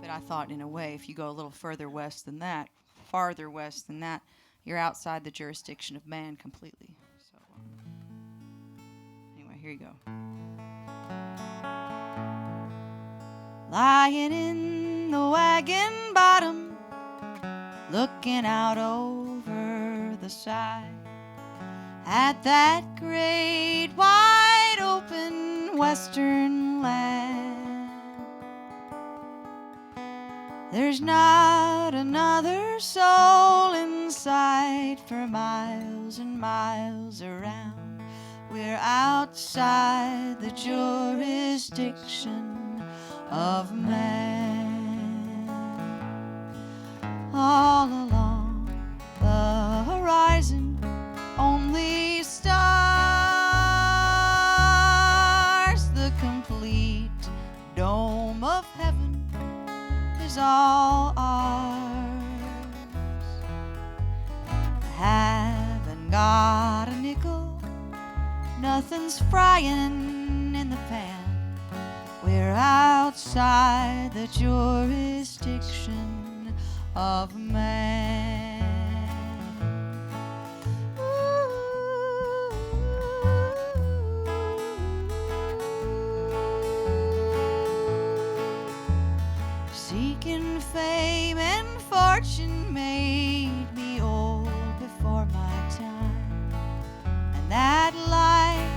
But I thought, in a way, if you go a little farther west than that, you're outside the jurisdiction of man completely. So, anyway, here you go. Lying in the wagon bottom, looking out over the side at that great wide open western land. There's not another soul in sight for miles and miles around. We're outside the jurisdiction of man. All along the horizon, only stars. The complete dome of heaven is all ours. Haven't got a nickel, nothing's frying in the pan. We're outside the jurisdiction of man. Seeking fame and fortune made me old before my time, and that life,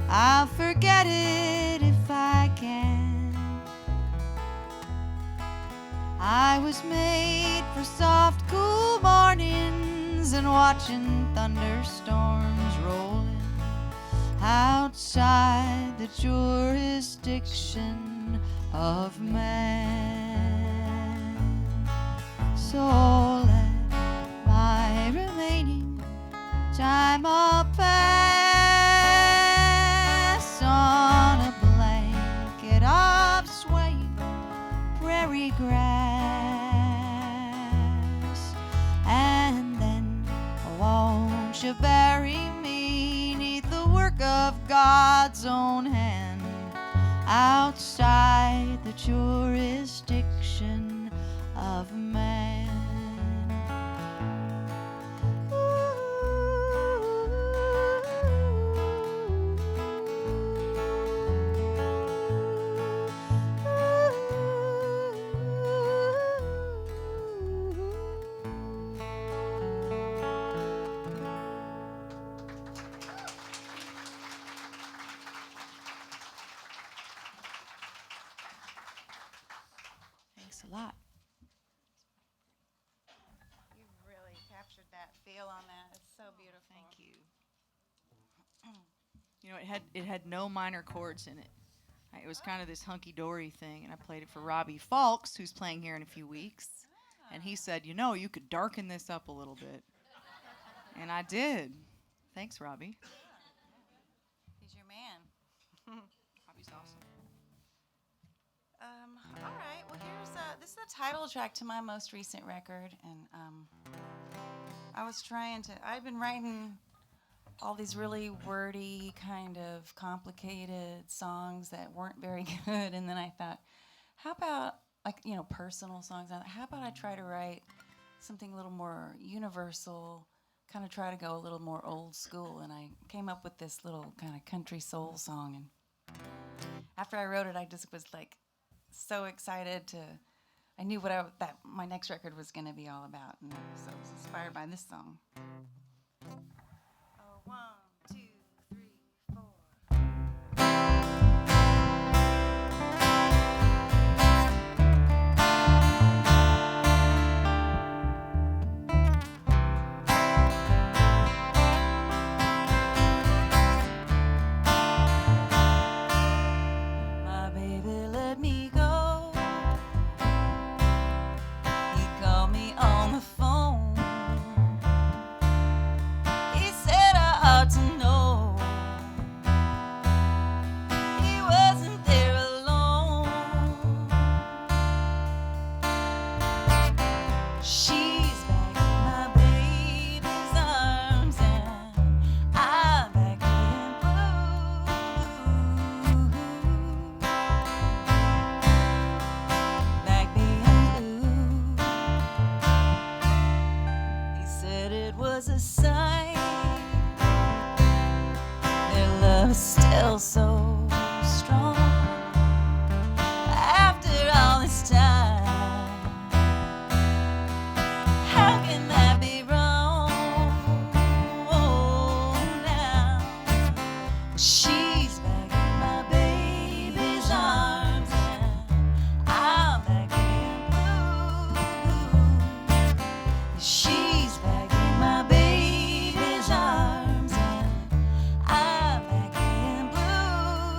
I'll forget it if I can. I was made for soft, cool and watching thunderstorms rolling outside the jurisdiction of man. So let my remaining time all pass on a blanket of swaying prairie grass, and then won't you bury me neath the work of God's own hand outside the jurisdiction of man. Thanks a lot. You really captured that feel on that. It's so beautiful. Thank you. You know, it had no minor chords in it. It was kind of this hunky-dory thing, and I played it for Robbie Falks, who's playing here in a few weeks. And he said, you know, you could darken this up a little bit. And I did. Thanks, Robbie. He's your man. Robbie's awesome. All right. Well, this is the title track to my most recent record, and I've been writing all these really wordy, kind of complicated songs that weren't very good, and then I thought, how about, personal songs? How about I try to write something a little more universal, kind of try to go a little more old school, and I came up with this little kind of country soul song, and after I wrote it, I just was so excited I knew that my next record was going to be all about, and so I was inspired by this song. Oh, 1, 2, 3, 4. My baby let me go. He called me on the phone. He said I ought to know he wasn't there alone. She's back in my baby's arms, and I'm back in blue. Back being blue. He said it was a sign their love's still so strong after all this time. How can that be wrong now? She's back in my baby's arms, and I'm back in blue. She's back in my baby's arms, and I'm back in blue.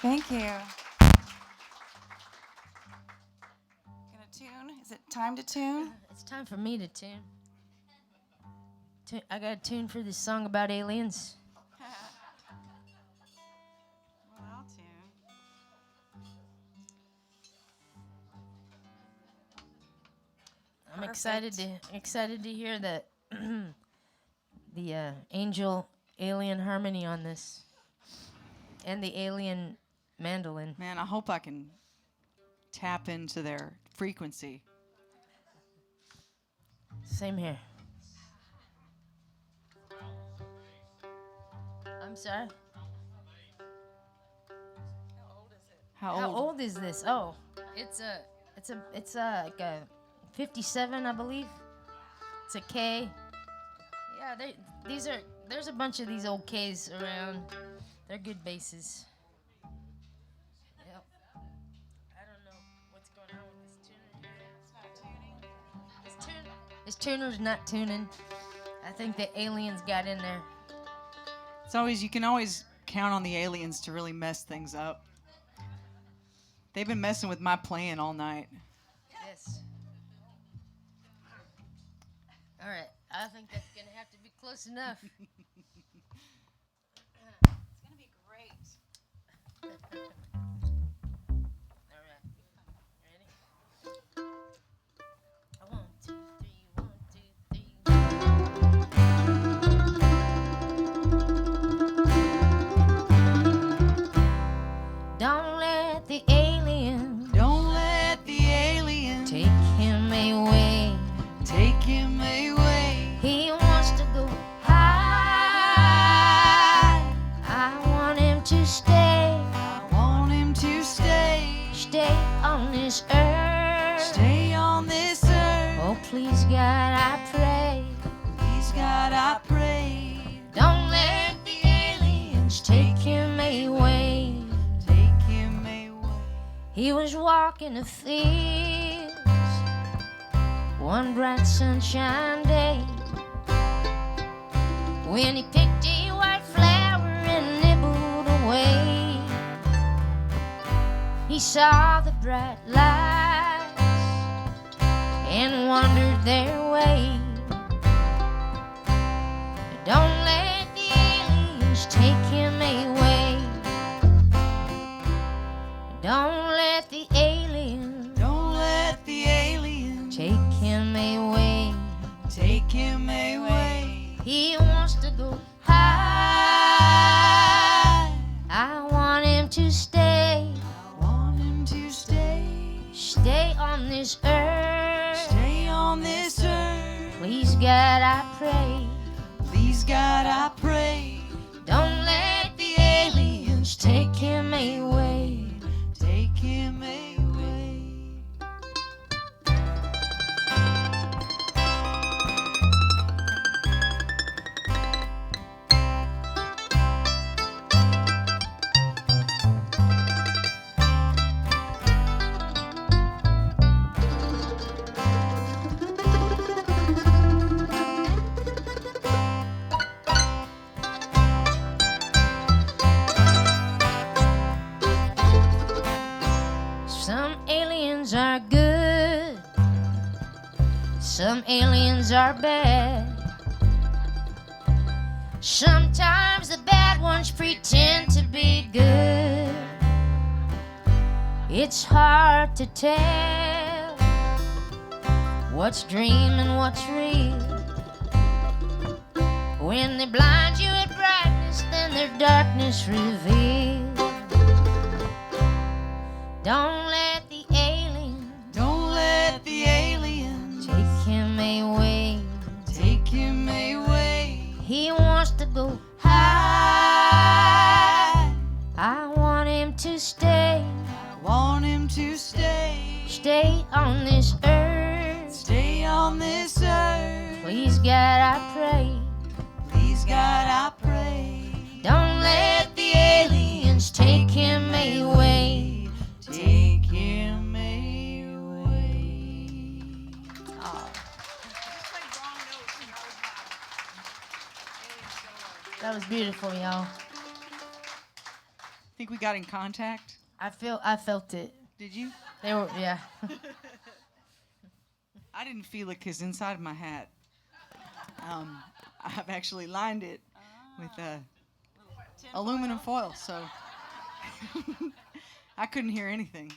Thank you. Gonna tune? Is it time to tune? It's time for me to tune. I got a tune for this song about aliens. Well, I'll tune. I'm excited to hear that the angel alien harmony on this, and the alien mandolin. Man, I hope I can tap into their frequency. Same here. I'm sorry. How old is this? Oh, it's like a 57, I believe. It's a K. Yeah, there's a bunch of these old Ks around. They're good basses. Yep. I don't know what's going on with this tuner. It's not tuning. This tuner's not tuning. I think the aliens got in there. You can always count on the aliens to really mess things up. They've been messing with my plan all night. Yes. All right. I think that's going to have to be close enough. It's gonna be great. All right. Ready? 1, 2, 3, 1, 2, 3. Don't let the alien take him away. Take him away. He wants to go high. I want him to stay. I want him to stay. Stay on this earth. Stay on this earth. Oh, please, God, I pray. Please, God, I pray. Don't let the aliens take him away. Take him away. He was walking the fields one bright sunshine day, when he picked a white flower and nibbled away. He saw the bright lights and wondered their way. Don't let the aliens take him away. Don't let the aliens Don't let the aliens take him away. take him away. He wants to go high. I want him to stay. I want him to stay. Stay on this earth. Stay on this earth. Please, God, I pray. Please, God, I pray. Don't let the aliens take him away. Take him away. Some aliens are good. Some aliens are bad. Sometimes the bad ones pretend to be good. It's hard to tell what's dream and what's real. When they blind you at brightness, then their darkness reveals. Don't let the aliens Don't let the aliens take him away. take him away. He wants to go High. I want him to stay. I want him to stay. Stay on this earth. Stay on this earth. Please, God, I pray. Please, God, I pray. Don't let the aliens take him away. Take him away. That was beautiful, y'all. I Think we got in contact? I felt it. Did you? They were, yeah. I didn't feel it because inside my hat, I've actually lined it with aluminum foil, so I couldn't hear anything.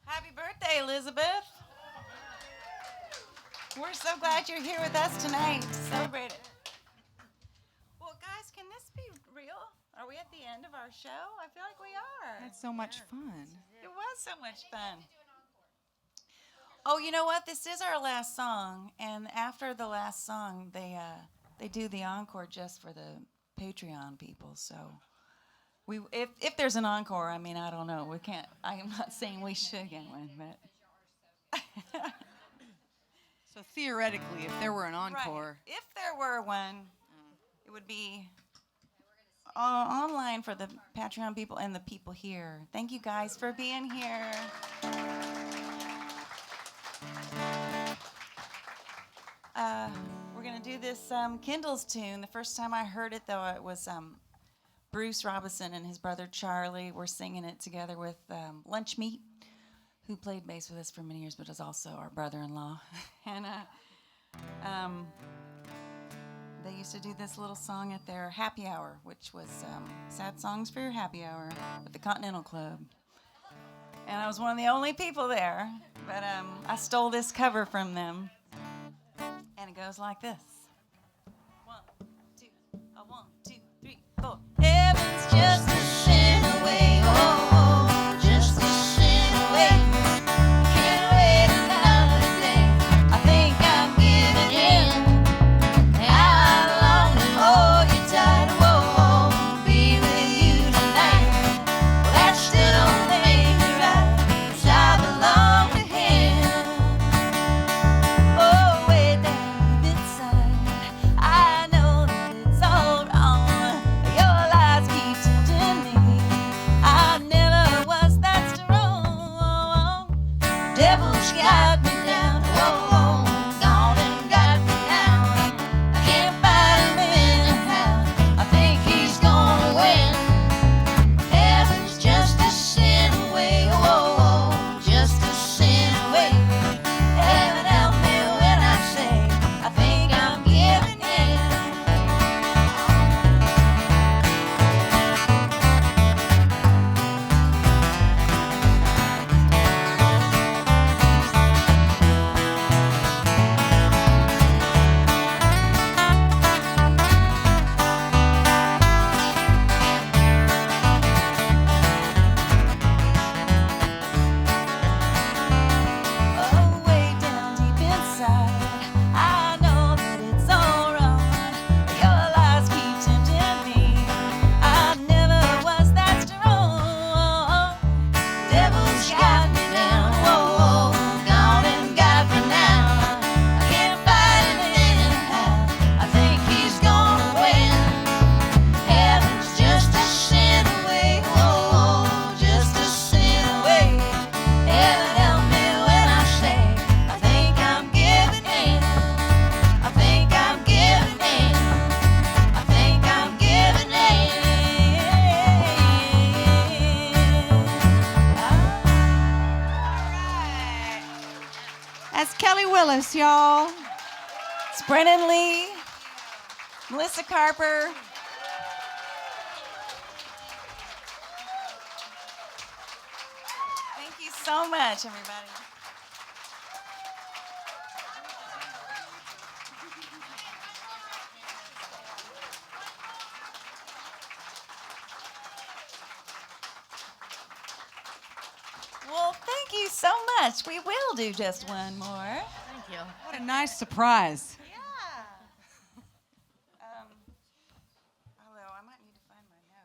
Happy birthday, Elizabeth. We're so glad you're here with us tonight to celebrate it. Well, guys, can this be real? Are we at the end of our show? I feel like we are. That's so much fun. It was so much fun. Oh, you know what? This is our last song, and after the last song, they do the encore just for the Patreon people. So, if there's an encore, I mean, I don't know. We can't. I am not saying we should get one, but. So theoretically, if there were an encore, right. If there were one, it would be online for the Patreon people and the people here. Thank you guys for being here. We're going to do this Kindles tune. The first time I heard it, though, it was Bruce Robinson and his brother Charlie were singing it together with Lunch Meat, who played bass with us for many years, but is also our brother-in-law. And they used to do this little song at their happy hour, which was Sad Songs for Your Happy Hour at the Continental Club. And I was one of the only people there, but I stole this cover from them. And it goes like this. 1, 2, 1, 2, 3, 4. Heaven's just a sin away, oh, just a sin away. Can't wait another day. I think I'm giving in. How long to hold you tight, whoa, be with you tonight. Well, that still don't make me right, 'cause I belong to him. Oh, way down inside, I know that it's all wrong. Your lies keep tempting me. I never was that strong. The devil's got me down, whoa, gone and got me down. I can't fight him anyhow. I think he's gonna win. Heaven's just a sin away, whoa, just a sin away. Heaven help me when I say I think I'm giving in. Oh, way down deep inside, I know that it's all wrong. Your lies keep tempting me. I never was that strong. Devil's got me down, whoa, gone and got me now. I can't fight him anyhow. I think he's gonna win. Heaven's just a sin away, whoa, just a sin away. Heaven help me when I say I think I'm giving in. I think I'm giving in. I think I'm giving in. that's Kelly Willis, y'all. It's Brennen, Leigh, Melissa Carper. Thank you so much, everybody. Well, thank you so much. We will do just one more. Thank you. What a nice surprise. Yeah. Although I might need to find my note.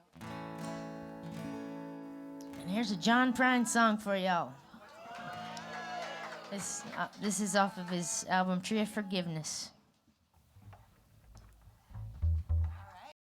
And here's a John Prine song for y'all. This is off of his album Tree of Forgiveness.